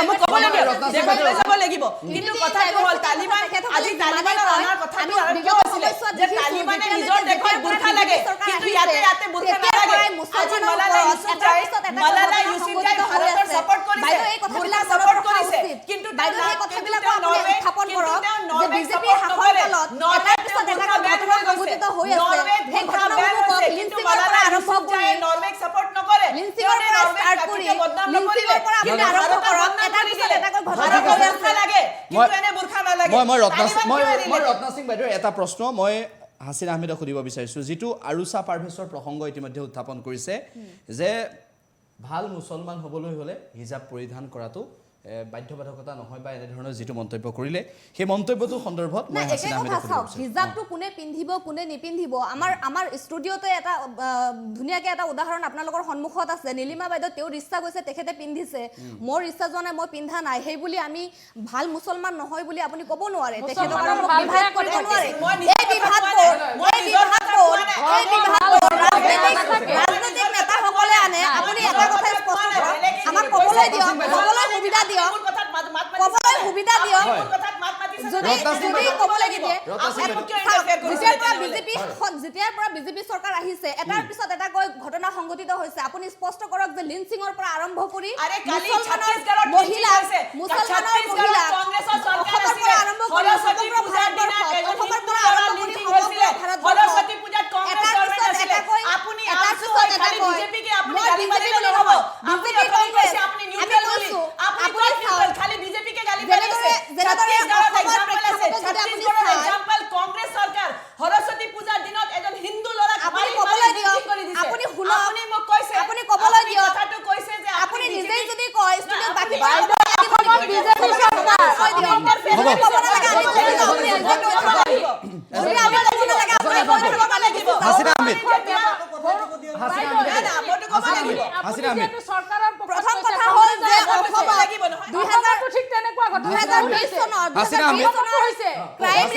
মই ক'ব লাগিব দেখক লৈ যাব লাগিব কিন্তু কথাটো হ'ল তালিবান আজি তালিবানৰ আমাৰ কথাটো আৰু কিয় আছিলে যে তালিবানে নিজৰ দেশত বুৰখা লাগে কিন্তু ইয়াতে বুৰখা নালাগে আজি মালালা ইউসুফজাই ভাৰতৰ সাপোৰ্ট কৰিছে এই কথাবিলাক সাপোৰ্ট কৰিছে কিন্তু বাইদেউ এই কথাবিলাক আপুনি স্থাপন কৰক যে বিজেপি শাসন কালত ৰত্না সিং বাইদেউৰ এটা প্ৰশ্ন মই হাছিন আহমেদক সুধিব বিচাৰিছোঁ যিটো আৰুষা পাৰভেজৰ প্ৰসংগ ইতিমধ্যে উত্থাপন কৰিছে যে ভাল মুছলমান হ'বলৈ হ'লে হিজাব পৰিধান কৰাটো বাধ্যবাধকতা নহয় বা এনে ধৰণৰ যিটো মন্তব্য কৰিলে সেই মন্তব্যটো সন্দৰ্ভত মই হাছিন আহমেদক হিজাবটো কোনে পিন্ধিব কোনে নিপিন্ধিব আমাৰ ষ্টুডিঅ'তে এটা ধুনীয়াকৈ এটা উদাহৰণ আপোনালোকৰ সন্মুখত আছে নীলিমা বাইদেউ তেওঁৰ ইচ্ছা গৈছে তেখেতে পিন্ধিছে মোৰ ইচ্ছা যোৱা নাই মই পিন্ধা নাই সেই বুলি আমি ভাল মুছলমান নহয় বুলি আপুনি ক'ব নোৱাৰে তেখেতক আৰু বিভাগ কৰিব নোৱাৰে এই বিভাগ ৰাজনৈতিক নেতাসকলে আনে আপুনি এটা কথা স্পষ্ট কৰক আমাক ক'বলৈ দিয়ক ক'বলৈ সুবিধা দিয়ক ক'বলৈ সুবিধা দিয়ক ক'ব লাগিব যেতিয়াৰ পৰা বিজেপি চৰকাৰ আহিছে এটাৰ পিছত এটা কৈ ঘটনা সংঘটিত হৈছে আপুনি স্পষ্ট কৰক যে লিঞ্চিঙৰ পৰা আৰম্ভ কৰি মুছলমানৰ মহিলা কংগ্ৰেছৰ চৰকাৰ আছিল সৰস্বতী পূজাৰ দিনা অসমৰ পৰা আৰম্ভ কৰি সৰস্বতী পূজাত কংগ্ৰেছ চৰকাৰ আছিল আপুনি আছো খালি বিজেপিকে আপুনি গালি মাৰিলে নহব আপুনি অথনি কৈছে আপুনি নিউট্ৰেল বুলি আপুনি খালি বিজেপিকে গালি মাৰিছে ছত্তীশগড়ত এক্সাম্পল আছে ছত্তীশগড়ত এক্সাম্পল কংগ্ৰেছ চৰকাৰ সৰস্বতী পূজাৰ দিনত এজন হিন্দু ল'ৰাক মাৰি কৰি দিছে আপুনি শুনক আপুনি মোক কৈছে আপুনি ক'বলৈ দিয়ক কথাটো কৈছে যে আপুনি নিজেই যদি কয় ষ্টুডিও বাকি অসমৰ বিজেপি চৰকাৰ প্ৰথম কথা হ'ল যে অসমত ঠিক তেনেকুৱা 2020 চনত হৈছে ক্ৰাইম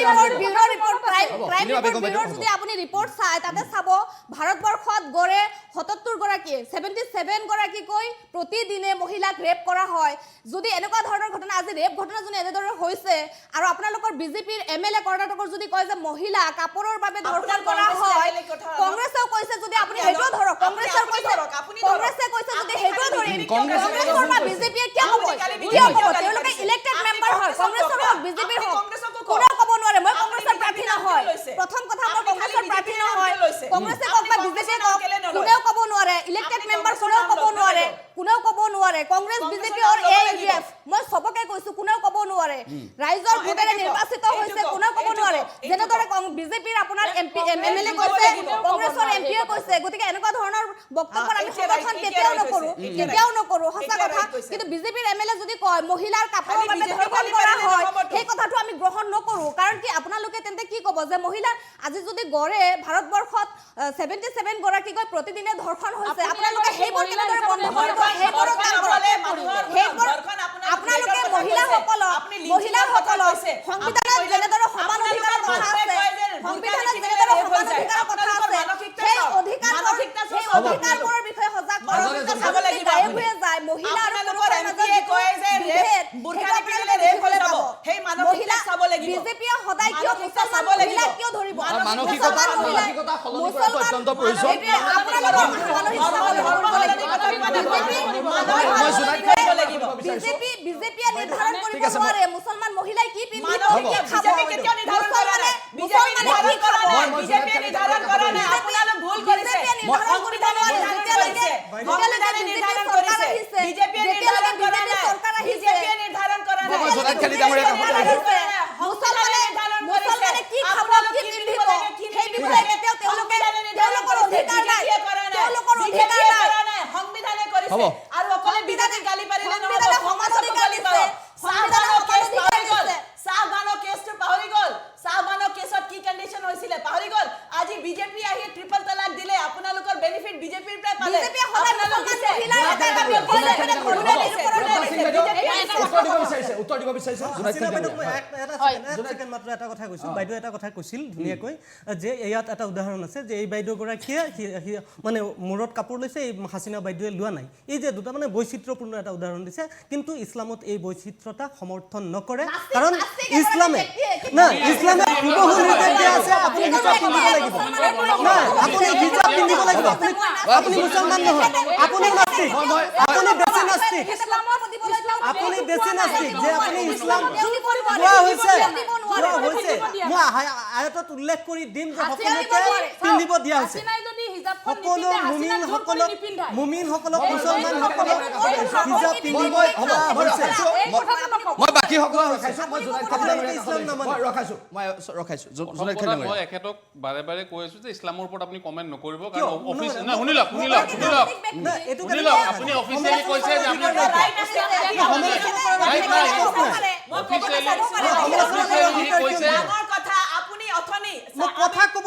ৰিপৰ্ট যদি আপুনি ৰিপৰ্ট চাই তাতে চাব ভাৰতবৰ্ষত গড়ে 77 গৰাকী 77 গৰাকীকৈ প্ৰতিদিনে মহিলাক ৰেপ কৰা হয় যদি এনেকুৱা ধৰণৰ ঘটনা আজি ৰেপ ঘটনা যদি এনেদৰে হৈছে আৰু আপোনালোকৰ বিজেপিৰ এমএলএ কৰ্ণাটকৰ যদি কয় যে মহিলা কাপোৰৰ বাবে ধৰ্ষণ কৰা হয় কংগ্ৰেছেও কৈছে যদি আপুনি হেটো ধৰক কংগ্ৰেছে কৈছে যদি হেটো ধৰিম কংগ্ৰেছৰ বা বিজেপিয়ে কিয় ক'ব তেওঁলোকে ইলেক্টেড মেম্বাৰ হয় কংগ্ৰেছৰ হওক বিজেপিৰ হওক কোনেও ক'ব নোৱাৰে মই কংগ্ৰেছৰ প্ৰাৰ্থী নহয় প্ৰথম কথা মই কংগ্ৰেছৰ প্ৰাৰ্থী নহয় কংগ্ৰেছে কওক বা বিজেপিয়ে কওক কোনেও ক'ব নোৱাৰে ইলেক্টেড মেম্বাৰ কোনেও ক'ব নোৱাৰে কংগ্ৰেছ বিজেপি আৰু এএডিএফ মই সবকে কৈছো কোনেও ক'ব নোৱাৰে ৰাইজৰ ভোটেৰে নিৰ্বাচিত হৈছে কোনেও ক'ব নোৱাৰে যেনেদৰে বিজেপিৰ আপোনাৰ এমপি এমএলএ কৈছে কংগ্ৰেছৰ এমপিয়ে কৈছে গতিকে এনেকুৱা ধৰণৰ বক্তব্য আমি সমৰ্থন কেতিয়াও নকৰো সঁচা কথা কিন্তু বিজেপিৰ এমএলএ যদি কয় মহিলাৰ কাপোৰৰ বাবে ধৰ্ষণ কৰা হয় সেই কথাটো আমি গ্ৰহণ নকৰো কাৰণ কি আপোনালোকে তেন্তে কি ক'ব যে মহিলা আজি যদি গড়ে ভাৰতবৰ্ষত 77 গৰাকীকৈ প্ৰতিদিনে ধৰ্ষণ হৈছে আপোনালোকে সেইবোৰ কেনেদৰে বন্ধ কৰিব সেইবোৰ কাম কৰক আপোনালোকে মহিলাসকলক সংবিধানত যেনেদৰে সমান অধিকাৰৰ কথা আছে সেই অধিকাৰবোৰৰ বিষয়ে সজাগ কৰক গায়ব হৈ যায় মহিলা আৰু পুৰুষৰ মাজত কয় যে বুৰখা পিন্ধিলে ৰেপ হৈ যাব সেই মানসিকতা চাব লাগিব বিজেপিয়ে সদায় কিয় মুছলমান মহিলা কিয় ধৰিব মানসিকতা সলনি কৰাটো অত্যন্ত প্ৰয়োজন বিজেপিয়ে নিৰ্ধাৰণ কৰিব নোৱাৰে মুছলমান মহিলাই কি পিন্ধিব বিজেপি কেতিয়াও নিৰ্ধাৰণ কৰা নাই বিজেপি নিৰ্ধাৰণ কৰা নাই আপোনালোক ভুল কৰিছে সংবিধানে নিৰ্ধাৰণ কৰিছে বিজেপি নিৰ্ধাৰণ কৰা নাই বিজেপি নিৰ্ধাৰণ কৰা নাই মুছলমানে কি খাব কি পিন্ধিব সেই বিষয়ে কেতিয়াও তেওঁলোকৰ অধিকাৰ নাই সংবিধানে কৰিছে আৰু অকলে বিজেপি গালি পাৰিলে নহব সমাজতো গালি পাব চাহবানৰ কেছটো পাহৰি গ'ল চাহবানৰ কেছত কি কণ্ডিশ্যন হৈছিলে পাহৰি গ'ল আজি বিজেপি আহি ট্ৰিপল তালাক দিলে আপোনালোকৰ বেনিফিট বিজেপিৰ পৰা পালে উত্তৰ দিব বিচাৰিছে মাত্ৰ এটা কথা কৈছিল বাইদেউ এটা কথা কৈছিল ধুনীয়াকৈ যে ইয়াত এটা উদাহৰণ আছে যে এই বাইদেউগৰাকীয়ে মানে মূৰত কাপোৰ লৈছে এই হাছিনা বাইদেৱে লোৱা নাই এই যে দুটা মানে বৈচিত্ৰ্যপূৰ্ণ এটা উদাহৰণ দিছে কিন্তু ইছলামত এই বৈচিত্ৰ্যতা সমৰ্থন নকৰে কাৰণ ইছলামে পূৰ্বসূল নিৰ্দেশ দিয়া আছে আপুনি হিজাব পিন্ধিব লাগিব আপুনি হিজাব পিন্ধিব লাগিব আপুনি মুছলমান নহয় আপুনি নাস্তিক আপুনি বেছি নাস্তিক যে আপুনি ইছলাম কোৱা হৈছে মই আয়াতত উল্লেখ কৰি দিম যে সকলোকে পিন্ধিব দিয়া হৈছে সকলো মুমিনসকলক মুছলমানসকলক হিজাব পিন্ধিব হৈছে মই বাকী সকলো ৰখাইছো মই এখেতক বাৰে বাৰে কৈ আছো যে ইছলামৰ ওপৰত আপুনি কমেণ্ট নকৰিব কাৰণ অফিচ শুনি লওক আপুনি অফিচিয়েলি কৈছে যে আপুনি কথা ক'ব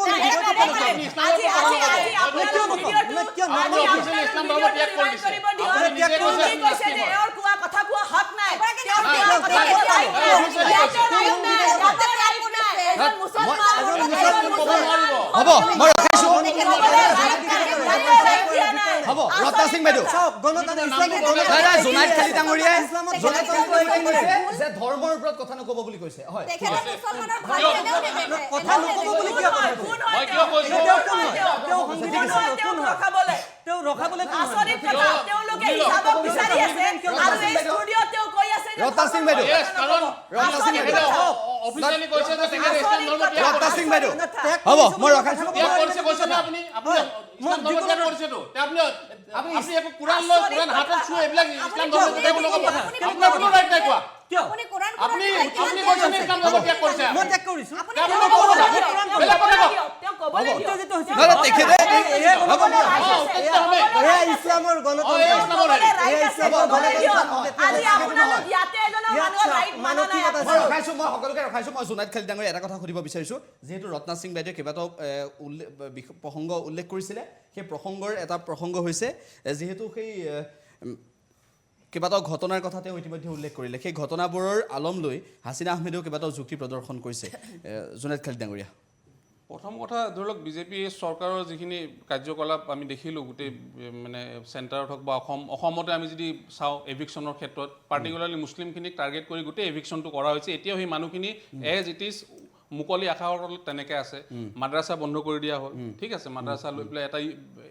হ'ব মই ৰখাইছো হ'ব ৰত্না সিং বাইদেউ চাওক গণতান্ত্ৰিক জোনাইদ খালি ডাঙৰীয়াই ইছলামত জোনাইদ খালি ডাঙৰীয়াই কৈছে যে ধৰ্মৰ ওপৰত কথা নক'ব বুলি কৈছে হয় তেখেতে মুছলমানৰ ভাল এনেও নেদেখে কথা নক'ব বুলি কিয় কৈছে মই কিয় কৈছো তেওঁ সংবিধানৰ কোন হয় তেওঁ ৰখাবলৈ কোন হয় তেওঁলোকে হিচাপক বিচাৰি আছে আৰু এই ষ্টুডিঅ' তেওঁ কৈ আছে ৰত্না সিং বাইদেউ Yes, কাৰণ ৰত্না সিং বাইদেউ অফিচিয়েলি কৈছে যে তেখেতে ইছলাম ধৰ্ম ত্যাগ ৰত্না কৰিছে। সিং বাইদেউ হ'ব মই ৰখাইছো ত্যাগ কৰিছে কৈছে নে আপুনি আপুনি ইছলাম ধৰ্ম ত্যাগ কৰিছেতো তে আপুনি একো কুৰাণ লৈ কুৰাণ হাতত চুই এইবিলাক ইছলাম ধৰ্ম ত্যাগ নকৰিব আপোনাৰ কোনো ৰাইট নাই কোৱা কিয় আপুনি কোৰাণ আপুনি কৈছে নে ইছলাম ধৰ্ম ত্যাগ কৰিছে মই ত্যাগ কৰিছো আপুনি আপুনি ক'ব না বেলেগ কথা কওক তেওঁ ক'বলৈ দিয়ক উত্তেজিত হৈছে নহয় তেখেতে হ'ব এয়া ইছলামৰ গণতন্ত্ৰ এই ইছলামৰ হেৰি। এয়া ইছলামৰ গণতন্ত্ৰ আজি আপোনালোক ইয়াতে এজনৰ মানুহৰ ৰাইট মানা নাই মই ৰখাইছো মই সকলোকে ৰখাইছো মই জোনাইদ খালি ডাঙৰীয়া এটা কথা সুধিব বিচাৰিছো যিহেতু ৰত্না সিং বাইদেৱে কেইবাটাও প্ৰসংগ উল্লেখ কৰিছিলে সেই প্ৰসংগৰ এটা প্ৰসংগ হৈছে যিহেতু সেই কেইবাটাও ঘটনাৰ কথা তেওঁ ইতিমধ্যে উল্লেখ কৰিলে সেই ঘটনাবোৰৰ আলম লৈ হাছিনা আহমেদেও কেইবাটাও যুক্তি প্ৰদৰ্শন কৰিছে জোনাইদ খালি ডাঙৰীয়া প্ৰথম কথা ধৰি লওক বিজেপি চৰকাৰৰ যিখিনি কাৰ্যকলাপ আমি দেখিলোঁ গোটেই মানে চেণ্টাৰত হওক বা অসমতে আমি যদি চাওঁ এভিকশ্যনৰ ক্ষেত্ৰত পাৰ্টিকুলাৰলি মুছলিমখিনিক টাৰ্গেট কৰি গোটেই এভিকশ্যনটো কৰা হৈছে এতিয়াও সেই মানুহখিনি এজ ইট ইজ মুকলি আকাশৰ তলত তেনেকৈ আছে মাদ্ৰাছা বন্ধ কৰি দিয়া হ'ল ঠিক আছে মাদ্ৰাছা লৈ পেলাই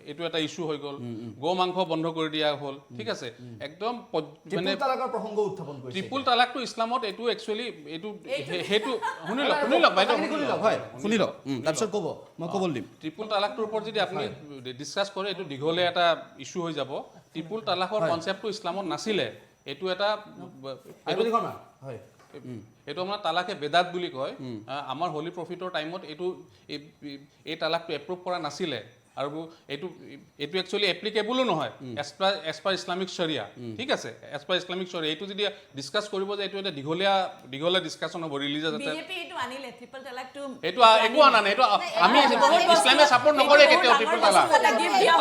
এইটো এটা ইছ্যু হৈ গ'ল গো মাংস বন্ধ কৰি দিয়া হ'ল ঠিক আছে একদম মানে তালাকৰ প্ৰসংগ উত্থাপন কৰিছে ট্ৰিপুল তালাকটো ইছলামত এইটো একচুৱেলি এইটো সেইটো শুনি লওক বাইদেউ হয় শুনি লওক তাৰপিছত ক'ব মই ক'বলৈ দিম ট্ৰিপুল তালাকটোৰ ওপৰত যদি আপুনি ডিছকাছ কৰে এইটো দীঘলীয়া এটা ইছ্যু হৈ যাব ট্ৰিপুল তালাকৰ কনচেপ্টটো ইছলামত নাছিলে এইটো এটা হয় এইটো আমাৰ তালাকে বেদাত বুলি কয় আমাৰ হোলি প্ৰফিটৰ টাইমত এইটো এই তালাকটো এপ্ৰুভ কৰা নাছিলে আৰু এইটো একচুৱেলি এপ্লিকেবলো নহয় এজ পাৰ ইছলামিক শৰিয়া ঠিক আছে এজ পাৰ ইছলামিক শৰিয়া এইটো যদি ডিছকাছ কৰিব যে এইটো এটা দীঘলীয়া ডিছকাছন হ'ব ৰিলিজিয়াছ এটা বিজেপি এইটো আনিলে ট্ৰিপল তালাকটো এইটো একো আনা নাই এইটো আমি ইছলামে ছাপোৰ্ট নকৰে কেতিয়াও ট্ৰিপল তালাক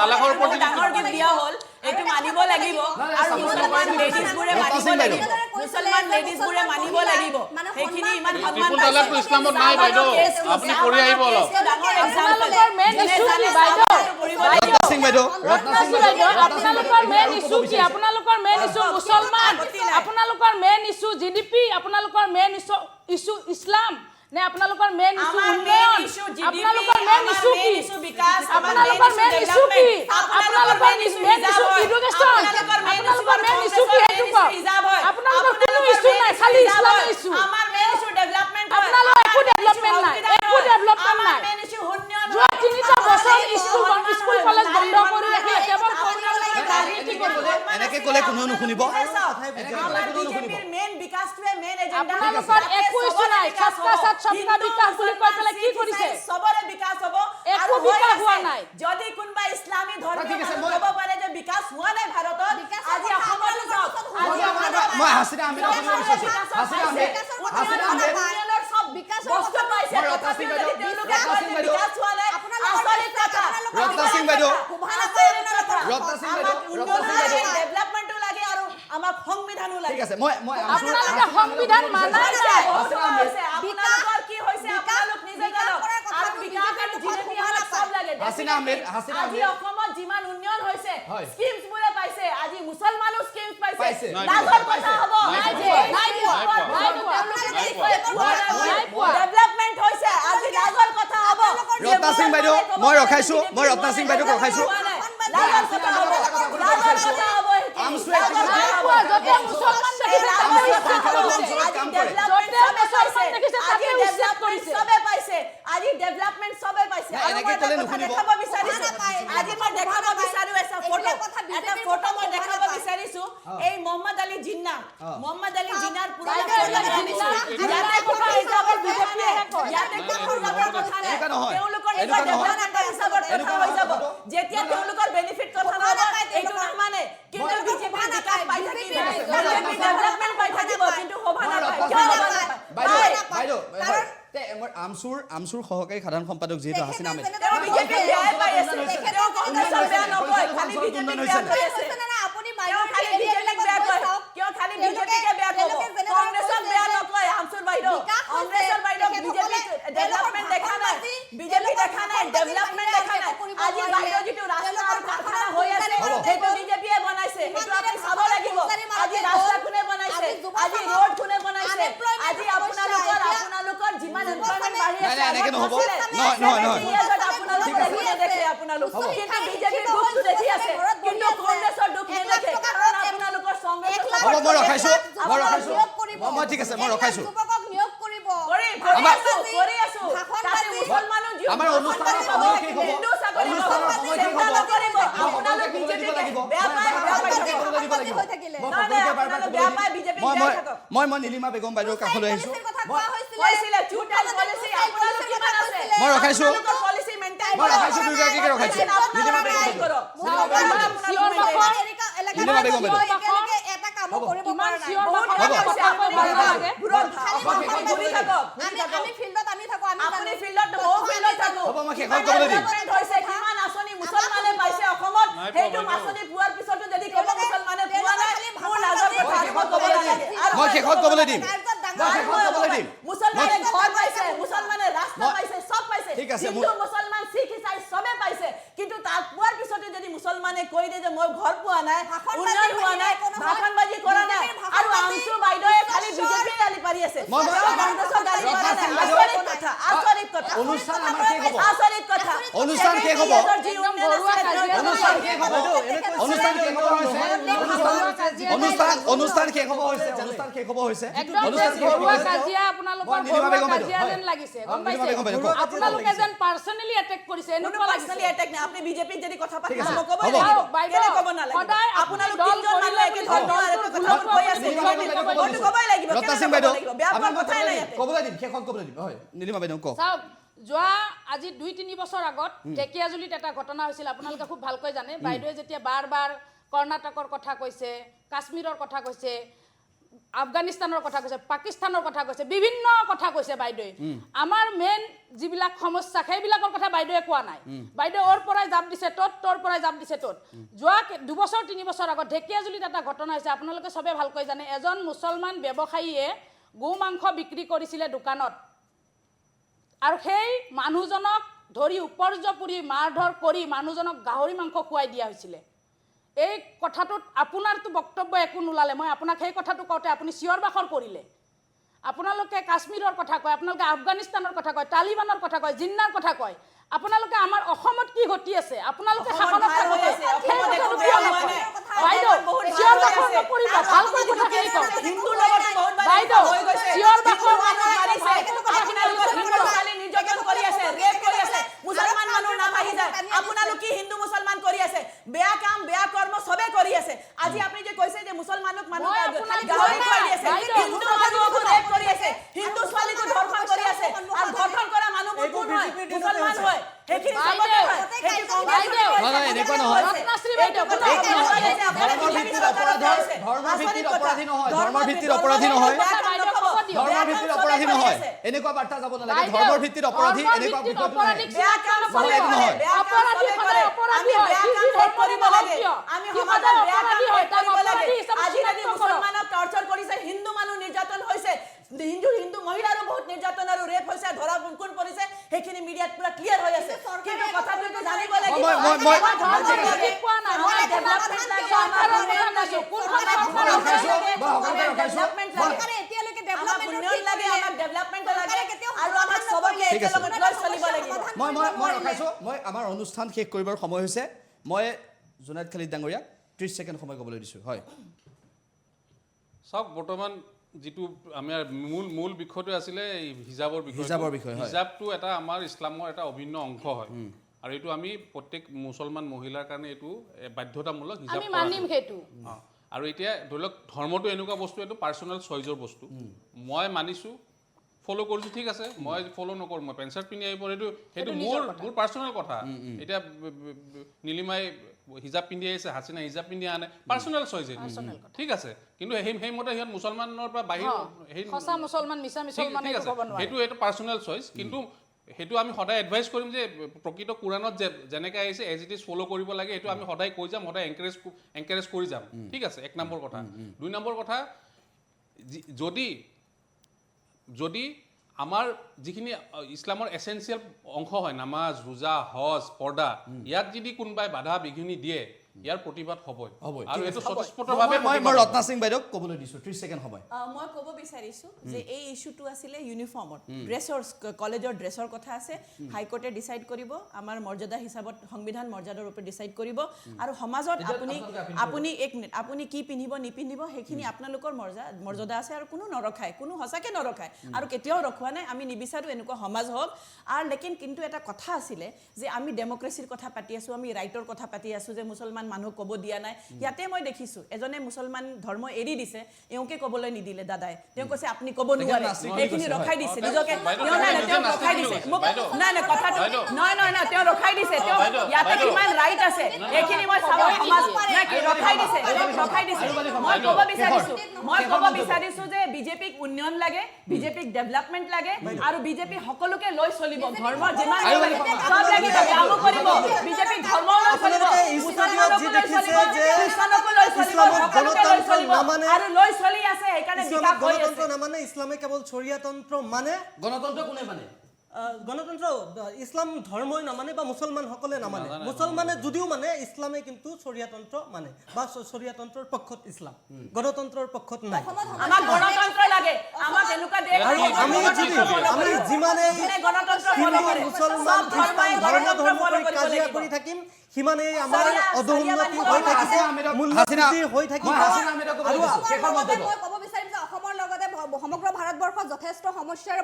তালাকৰ ওপৰত যদি ডাঙৰ গিফ্ট দিয়া হ'ল এইটো মানিব লাগিব আৰু মুছলমান লেডিজবোৰে মানিব লাগিব মুছলমান লেডিজবোৰে মানিব লাগিব সেইখিনি ইমান সন্মান ট্ৰিপুল তালাকটো ইছলামত নাই বাইদেউ আপুনি কৰি আহিব অলপ ডাঙৰ এক্সাম্পল আপোনালোকৰ মেইন ইছ্যু কি বাইদেউ ৰত্না সিং বাইদেউ ৰত্না সিং বাইদেউ আপোনালোকৰ মেইন ইছ্যু কি আপোনালোকৰ মেইন ইছ্যু মুছলমান আপোনালোকৰ মেইন ইছ্যু জিডিপি আপোনালোকৰ মেইন ইছ্যু ইছলাম নে আপোনালোকৰ মেইন ইছ্যু উন্নয়ন আপোনালোকৰ মেইন ইছ্যু কি আপোনালোকৰ মেইন ইছ্যু কি আপোনালোকৰ মেইন ইছ্যু এডুকেশ্যন আপোনালোকৰ মেইন ইছ্যু কি সেইটো কওক আপোনালোকৰ কোনো ইছ্যু নাই খালি ইছলামৰ ইছ্যু আমাৰ মেইন ইছ্যু ডেভেলপমেন্ট আপোনালোকৰ একো ডেভেলপমেন্ট নাই একো ডেভেলপমেন্ট নাই মেইন ইছ্যু উন্নয়ন যোৱা 3টা বছৰ স্কুল কলেজ বন্ধ কৰি ৰাখি কেৱল কংগ্ৰেছে ৰাজনীতি কৰিব এনেকে ক'লে কোনো নুশুনিব আমাৰ বিজেপিৰ মেইন বিকাশটোৱে মেইন এজেন্ডা আপোনালোকৰ একো ইছ্যু নাই সবকা সাথ সবকা বিকাশ বুলি কৈ পেলাই কি কৰিছে সবৰে বিকাশ হ'ব একো বিকাশ হোৱা নাই যদি কোনবা ইছলামী ধৰ্মীয় মানুহ ক'ব পাৰে যে বিকাশ হোৱা নাই ভাৰতত আজি অসমতো যাওক আজি মই হাছিনা আহমেদক সুধিব বিচাৰিছো হাছিনা আহমেদ উন্নয়নৰ সব বিকাশ বস্তু পাইছে ৰত্না সিং বাইদেউ তেওঁলোকে বিকাশ হোৱা নাই আচৰিত কথা ৰত্না সিং বাইদেউ ৰত্না সিং বাইদেউ ডেভেলপমেন্টও লাগে আৰু আমাক সংবিধানো লাগে ঠিক আছে মই আপোনালোকে সংবিধান মানাই নাই আপোনালোকৰ কি হৈছে আপোনালোক নিজে জানক আৰু বিকাশ আৰু জিডিপি আমাক সব লাগে হাছিনা আহমেদ আজি অসমত যিমান উন্নয়ন হৈছে হয়। স্কিমছ বোৰে পাইছে আজি মুছলমানো স্কিমছ পাইছে। পাইছে নাই লাজৰ কথা হ'ব ডেভেলপমেন্ট হৈছে আজি লাজৰ কথা হ'ব ৰত্না সিং বাইদেউ মই ৰখাইছো মই ৰত্না সিং বাইদেউক ৰখাইছো লাজৰ কথা হ'ব লাজৰ কথা হ'ব য'তে মুছলমান দেখিছে তাতে উচ্ছেদ কৰিছে সবে পাইছে আজি ডেভেলপমেন্ট সবে পাইছে নাই, এনেকে ক'লে নুশুনিব। দেখাব বিচাৰিছো আজি মই দেখাব বিচাৰো এটা ফটো মই দেখাব বিচাৰিছো এই মোহাম্মদ আলী জিন্না মোহাম্মদ আলী জিন্নাৰ পুৰণা ইয়াতে কোনো হিচাপৰ বিজেপিয়ে ইয়াতে কোনো হিচাপৰ কথা নাই এনেকুৱা নহয়। তেওঁলোকৰ এনেকুৱা নিজৰ নহয়। ডেভেলপমেন্টৰ হিচাপত কথা হৈ যাব যেতিয়া তেওঁলোকৰ বেনিফিট কথা নহ'ব এইটো নামানে কিন্তু বিজেপি বিকাশ পাই থাকিব বিজেপি ডেভেলপমেন্ট পাই থাকিব কিন্তু শোভা নাপায় কিয় শোভা নাপায় বাইদেউ মই আমচুৰ সহকাৰী সাধাৰণ সম্পাদক যিহেতু হাছিনা আহমেদ তেওঁ বিজেপি বেয়াই পাই আছে তেওঁ কংগ্ৰেছৰ বেয়া নকয় খালি বিজেপি বেয়া কৰি আছে তেওঁ খালি বিজেপিক বেয়া কয় কিয় খালি বিজেপিকে বেয়া ক'ব কংগ্ৰেছক বেয়া নকয় আমচুৰ বাইদেউ কংগ্ৰেছৰ বাইদেউ বিজেপি ডেভেলপমেন্ট দেখা নাই বিজেপি দেখা নাই ডেভেলপমেন্ট দেখা নাই আজি বাহিৰৰ যিটো ৰাস্তা আৰু কাৰখানা হৈ আছে এনেকে নহ'ব নহয় নহয় নহয় আপোনালোক দেখে আপোনালোক কিন্তু বিজেপিৰ দুখ দেখি আছে কিন্তু কংগ্ৰেছৰ দুখ নেদেখে কাৰণ আপোনালোকৰ সংগঠন হ'ব মই ৰখাইছো মই ঠিক আছে মই ৰখাইছো কৰি আছো তাতে মুছলমানৰ জীৱ আমাৰ অনুষ্ঠানৰ সময় শেষ হ'ব হিন্দু চাকৰি চিন্তা নকৰিব আপোনালোক বিজেপিক বেয়া পায় মই নীলিমা বেগম বাইদেউৰ কাষলৈ আহিছো কৈছিলে টোটেল পলিসি আপোনালোক কিমান আছে মই ৰখাইছো পলিসি মেইনটেইন মই ৰখাইছো দুইগৰাকীকে ৰখাইছো নীলিমা বেগম বাইদেউ নীলিমা বেগম বাইদেউ এটা কাম কৰিব ইমান পৰা নাই চিঞৰ বাখৰ কথা কৈ ভাল লাগে আমি ফিল্ডত আমি থাকো আমি আপুনি ফিল্ডত মও ফিল্ডত থাকো হ'ব মই শেষত ক'বলৈ দিম হৈছে কিমান আঁচনি মুছলমানে পাইছে অসমত সেইটো আঁচনি পোৱাৰ পিছতো যদি ক'ব মুছলমানে পোৱা নাই মোৰ লাজৰ কথা মই ক'ব নালাগে মই শেষত ক'বলৈ দিম মুছলমানে ঘৰ পাইছে মুছলমানে ৰাস্তা পাইছে সব পাইছে ঠিক আছে, হিন্দু মুছলমান শিখ ইসাই সবে পাইছে কিন্তু তাত পোৱাৰ পিছতো যদি মুছলমানে কৈ দিয়ে যে মই ঘৰ পোৱা নাই উন্নয়ন হোৱা নাই ভাষণবাজি কৰা নাই আৰু আমচু বাইদেৱে খালি বিজেপি গালি পাৰি আছে কংগ্ৰেছৰ গালি পাৰা নাই আচৰিত কথা অনুষ্ঠান আমাৰ শেষ হ'ব আচৰিত কথা অনুষ্ঠান শেষ হ'ব একদম ঘৰুৱা কাজিয়া অনুষ্ঠান শেষ হ'ব অনুষ্ঠান শেষ হ'ব হৈছে অনুষ্ঠান শেষ হ'ব হৈছে অনুষ্ঠান শেষ হ'ব হৈছে একদম অনুষ্ঠান শেষ হ'ব ঘৰুৱা হৈছে কাজিয়া আপোনালোকৰ মই নীলিমা ঘৰুৱা বেগম বাইদেউ, কাজিয়া হয়। যেন লাগিছে গম নীলিমা বেগম বাইদেউ, পাইছে কওক। আপোনালোকে যেন পাৰ্চনেলি এটেক কৰিছে কোনো এনেকুৱা পাৰ্সনালি লাগিছে এটেক নাই আপুনি বিজেপিক যদি কথা পাতি ঠিক আছে, মই ক'ব হ'ব। লাগিব বাইদেউ, কেলে ক'ব নালাগে সদায় আপোনালোক দল তিনজন মানুহ কৰিলে একে বুলি ধৰণৰ দলটোৰ এটা ভুলত কথা কৈ আছে নীলিমা বেগম বাইদেউ মইতো ক'বই লাগিব ৰত্না কেলে সিং ক'ব বাইদেউ লাগিব বেয়া পোৱাৰ আপোনাক কথাই নাই ইয়াতে ক'বলৈ দিম শেষত ক'বলৈ দিম হয় নীলিমা বাইদেউ কওক চাওক যোৱা আজি 2-3 বছৰ আগত ঢেকিয়াজুলিত এটা ঘটনা হৈছিল আপোনালোকে খুব ভালকৈ জানে বাইদেৱে যেতিয়া বাৰ কৰ্ণাটকৰ কথা কৈছে কাশ্মীৰৰ কথা কৈছে আফগানিস্তানৰ কথা কৈছে পাকিস্তানৰ কথা কৈছে বিভিন্ন কথা কৈছে বাইদেৱে আমাৰ মেইন যিবিলাক সমস্যা সেইবিলাকৰ কথা বাইদেৱে কোৱা নাই বাইদেৱে ওৰ পৰাই জাপ দিছে তত তোৰ পৰাই জাপ দিছে তত যোৱা 2 বছৰ 3 বছৰ আগত ঢেকিয়াজুলিত এটা ঘটনা হৈছে আপোনালোকে সবে ভালকৈ জানে এজন মুছলমান ব্যৱসায়ীয়ে গো মাংস বিক্ৰী কৰিছিলে দোকানত আৰু সেই মানুহজনক ধৰি উপৰ্যপুৰি মাৰধৰ কৰি মানুহজনক গাহৰি মাংস খুৱাই দিয়া হৈছিল এই কথাটোত আপোনাৰটো বক্তব্য একো নোলালে মই আপোনাক সেই কথাটো কওঁতে আপুনি চিঞৰ বাখৰ কৰিলে আপোনালোকে কাশ্মীৰৰ কথা কয় আপোনালোকে আফগানিস্তানৰ কথা কয় তালিবানৰ কথা কয় জিন্নাৰ কথা কয় আপোনালোকে আমাৰ অসমত কি ঘটি আছে আপোনালোকে শাসনত থাকোতে বাইদেউ চিঞৰ বাখৰ নকৰিব ভালকৈ কথাখিনি কওক হিন্দুৰ লগত বহুত বাইদেউ চিঞৰ বাখৰ মাৰিছে আপোনালোকৰ হিন্দু ছোৱালী নিৰ্যাতন কৰি আছে ৰেপ কৰি আছে মুছলমান মানুহ নাপাহি যায় আপোনালোক কি হিন্দু মুছলমান কৰি আছে বেয়া কাম বেয়া কৰ্ম সবে কৰি আছে আজি আপুনি যে কৈছে যে মুছলমানক মানুহ খালি গাহৰি খুৱাই দি আছে হিন্দু মানুহক ৰেপ কৰি আছে হিন্দু ছোৱালীক ধৰ্ষণ কৰি আছে আৰু ধৰ্ষণ কৰা মানুহবোৰ কোন হয় মুছলমান হয় সেইখিনি সবতে হয় সেইটো কংগ্ৰেছ নহয় এনেকুৱা নহয় ৰত্নাশ্ৰী বাইদেউ ধৰ্মৰ ভিত্তিত অপৰাধী নহয় ধৰ্মৰ ভিত্তিত অপৰাধী নহয় ধৰ্মৰ ভিত্তিত অপৰাধী নহয় এনেকুৱা বাৰ্তা যাব নালাগে ধৰ্মৰ ভিত্তিত অপৰাধী এনেকুৱা বিষয়টো নহয় বেয়া কাম সবে কৰে অপৰাধী সদায় অপৰাধী হয় কৰিব লাগে আমি সমাজত বেয়া কাম কৰিব লাগে আজি যদি মুছলমানক টৰ্চাৰ কৰিছে হিন্দু মানুহ নিৰ্যাতন হৈছে হিন্দু মহিলাৰো বহুত নিৰ্যাতন আৰু ৰেপ হৈছে ধৰা কোন পৰিছে সেইখিনি মিডিয়াত পুৰা ক্লিয়াৰ হৈ আছে কিন্তু কথাটো জানিব লাগিব মই ৰখাইছো মই আমাৰ অনুষ্ঠান শেষ কৰিবৰ সময় হৈছে মই জুনাইদ খালিদ ডাঙৰীয়াক 30 ছেকেণ্ড সময় ক'বলৈ দিছোঁ হয় চাওক বৰ্তমান যিটো আমাৰ মূল বিষয়টো আছিলে হিজাবৰ বিষয় হয় হিজাবটো এটা আমাৰ ইছলামৰ এটা অভিন্ন অংশ হয় আৰু এইটো আমি প্ৰত্যেক মুছলমান মহিলাৰ কাৰণে এইটো বাধ্যতামূলক হিজাব আমি মানিম সেইটো আৰু এতিয়া ধৰি লওক ধৰ্মটো এনেকুৱা বস্তু এইটো পাৰ্চনেল চইজৰ বস্তু মই মানিছোঁ ফলো কৰিছোঁ ঠিক আছে মই ফলো নকৰোঁ মই পেণ্ট চাৰ্ট পিন্ধি আহিব সেইটো মোৰ পাৰ্চনেল কথা এতিয়া নীলিমাই হিজাব পিন্ধি আহিছে হাছিনা হিজাব পিন্ধি আনে পাৰ্চনেল চইজ ঠিক আছে কিন্তু সেইমতে সিহঁত মুছলমানৰ পৰা বাহিৰ সঁচা মুছলমান মিছা মুছলমান সেইটো এটা পাৰ্চনেল চইজ কিন্তু সেইটো আমি সদায় এডভাইচ কৰিম যে প্ৰকৃত কোৰাণত যেনেকৈ আহিছে এজ ইট ইজ ফলো কৰিব লাগে সেইটো আমি সদায় কৈ যাম সদায় এনকাৰেজ কৰি যাম ঠিক আছে 1 নম্বৰ কথা 2 নম্বৰ কথা যদি আমাৰ যিখিনি ইছলামৰ এছেঞ্চিয়েল অংশ হয় নামাজ ৰোজা হজ পৰ্দা ইয়াত যদি কোনোবাই বাধা বিঘিনি দিয়ে ইয়াৰ প্ৰতিবাদ হ'বই হ'বই। আৰু ঠিক এইটো আছে, হ'বই। স্বতঃস্ফূৰ্তভাৱে মই প্ৰতিবাদ ৰত্না সিং বাইদেউক ক'বলৈ দিছোঁ 30 ছেকেণ্ড সময় মই ক'ব বিচাৰিছোঁ যে এই ইছ্যুটো আছিলে ইউনিফৰ্মৰ ড্ৰেছৰ কলেজৰ ড্ৰেছৰ কথা আছে হাইকোৰ্টে ডিচাইড কৰিব আমাৰ মৰ্যাদা হিচাপত সংবিধান মৰ্যাদাৰ ওপৰত ডিচাইড কৰিব আৰু সমাজত আপুনি কি পিন্ধিব নিপিন্ধিব সেইখিনি আপোনালোকৰ মৰ্যাদা আছে আৰু কোনো নৰখায় কোনো সঁচাকৈ নৰখায় আৰু কেতিয়াও ৰখোৱা নাই আমি নিবিচাৰোঁ এনেকুৱা সমাজ হওক আৰু লেকিন কিন্তু এটা কথা আছিলে যে আমি ডেমক্ৰেচিৰ কথা পাতি আছোঁ আমি ৰাইটৰ কথা পাতি আছোঁ যে মুছলমান মানুহক ক'ব দিয়া নাই ইয়াতে মই দেখিছোঁ এজনে মুছলমান ধৰ্ম এৰি দিছে এওঁকে ক'বলৈ নিদিলে দাদাই তেওঁ কৈছে আপুনি ক'ব নোৱাৰে এইখিনি ৰখাই দিছে নিজকে তেওঁ ৰখাই দিছে মোক নাই নাই কথাটো নহয় তেওঁ ৰখাই দিছে তেওঁ ইয়াতে কিমান ৰাইট আছে এইখিনি মই চাব সমাজ ৰখাই দিছে মই ক'ব বিচাৰিছোঁ যে বিজেপিক উন্নয়ন লাগে বিজেপিক ডেভেলপমেণ্ট লাগে আৰু বিজেপি সকলোকে লৈ চলিব ধৰ্ম যিমান সব লাগিব কামো কৰিব বিজেপি ধৰ্ম লৈ চলিব মুছলমানকো লৈ চলিব খ্ৰীষ্টানকো লৈ চলিব সকলোকে লৈ চলিব আৰু লৈ চলি আছে সেইকাৰণে বিকাশ হৈ আছে গণতন্ত্ৰ নামানে ইছলামে কেৱল শৰীয়াতন্ত্ৰ মানে গণতন্ত্ৰ কোনে মানে গণতন্ত্ৰ ইছলাম ধৰ্মই নামানে বা মুছলমানসকলে নামানে মুছলমানে যদিও মানে ইছলামে কিন্তু শৰীয়াতন্ত্ৰ মানে বা শৰীয়াতন্ত্ৰৰ পক্ষত ইছলাম গণতন্ত্ৰৰ পক্ষত নাই আমাক গণতন্ত্ৰ লাগে আমাক এনেকুৱা দেশ আৰু আমি যিমানে হিন্দু মুছলমান খ্ৰীষ্টান ধৰ্ম কৰি কাজিয়া কৰি থাকিম সিমানেই আমাৰ অধোন্নতি হৈ থাকিব মূল্যবৃদ্ধি হৈ থাকিব আৰু মই ক'ব বিচাৰিম যে অসমৰ লগতে সমগ্ৰ ভাৰতবৰ্ষত যথেষ্ট সমস্যাৰ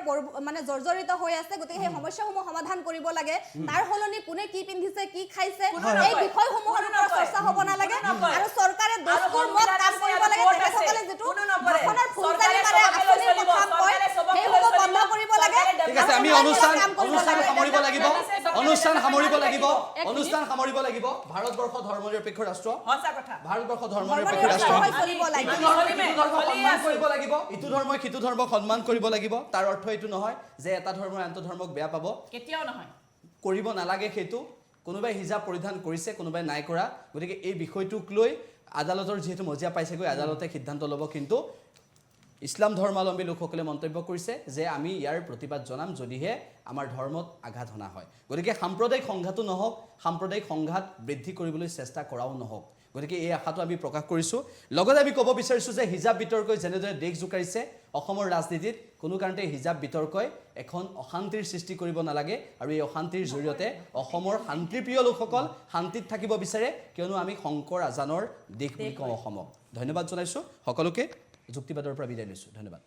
মানে জৰ্জৰিত হৈ আছে গতিকে সেই সমস্যাসমূহ সমাধান কৰিব লাগে তাৰ সলনি কোনে কি পিন্ধিছে কি খাইছে এই বিষয়সমূহৰ ওপৰত চৰ্চা হ'ব নালাগে আৰু চৰকাৰে দস্তুৰ মত কাম কৰিব লাগে তেখেতসকলে যিটো ভাষণৰ ফুলজালি মাৰে আঁচনিৰ কথা কয় সেইসমূহ বন্ধ কৰিব লাগে ঠিক আছে আমি অনুষ্ঠান সামৰিব লাগিব ভাৰতবৰ্ষ ধৰ্মনিৰপেক্ষ ৰাষ্ট্ৰ সঁচা কথা ভাৰতবৰ্ষ ধৰ্মনিৰপেক্ষ ৰাষ্ট্ৰ কৰিব লাগিব ইটো ধৰ্মই সিটো ধৰ্মক সন্মান কৰিব লাগিব তাৰ অৰ্থ এইটো নহয় যে এটা ধৰ্মই আনটো ধৰ্মক বেয়া পাব কেতিয়াও নহয় কৰিব নালাগে সেইটো কোনোবাই হিজাব পৰিধান কৰিছে কোনোবাই নাই কৰা গতিকে এই বিষয়টোক লৈ আদালতৰ যিহেতু মজিয়া পাইছেগৈ আদালতে সিদ্ধান্ত ল'ব কিন্তু ইছলাম ধৰ্মাৱলম্বী লোকসকলে মন্তব্য কৰিছে যে আমি ইয়াৰ প্ৰতিবাদ জনাম যদিহে আমাৰ ধৰ্মত আঘাত হনা হয় গতিকে সাম্প্ৰদায়িক সংঘাতো নহওক সাম্প্ৰদায়িক সংঘাত বৃদ্ধি কৰিবলৈ চেষ্টা কৰাও নহওক গতিকে এই আশাটো আমি প্ৰকাশ কৰিছোঁ লগতে আমি ক'ব বিচাৰিছোঁ যে হিজাব বিতৰ্কই যেনেদৰে দেশ জোকাৰিছে অসমৰ ৰাজনীতিত কোনো কাৰণতে হিজাব বিতৰ্কই এখন অশান্তিৰ সৃষ্টি কৰিব নালাগে আৰু এই অশান্তিৰ জৰিয়তে অসমৰ শান্তিপ্ৰিয় লোকসকল শান্তিত থাকিব বিচাৰে কিয়নো আমি শংকৰ আজানৰ দেশ বুলি কওঁ অসমক ধন্যবাদ জনাইছোঁ সকলোকে যুক্তিবাদৰ পৰা বিদায় লৈছোঁ ধন্যবাদ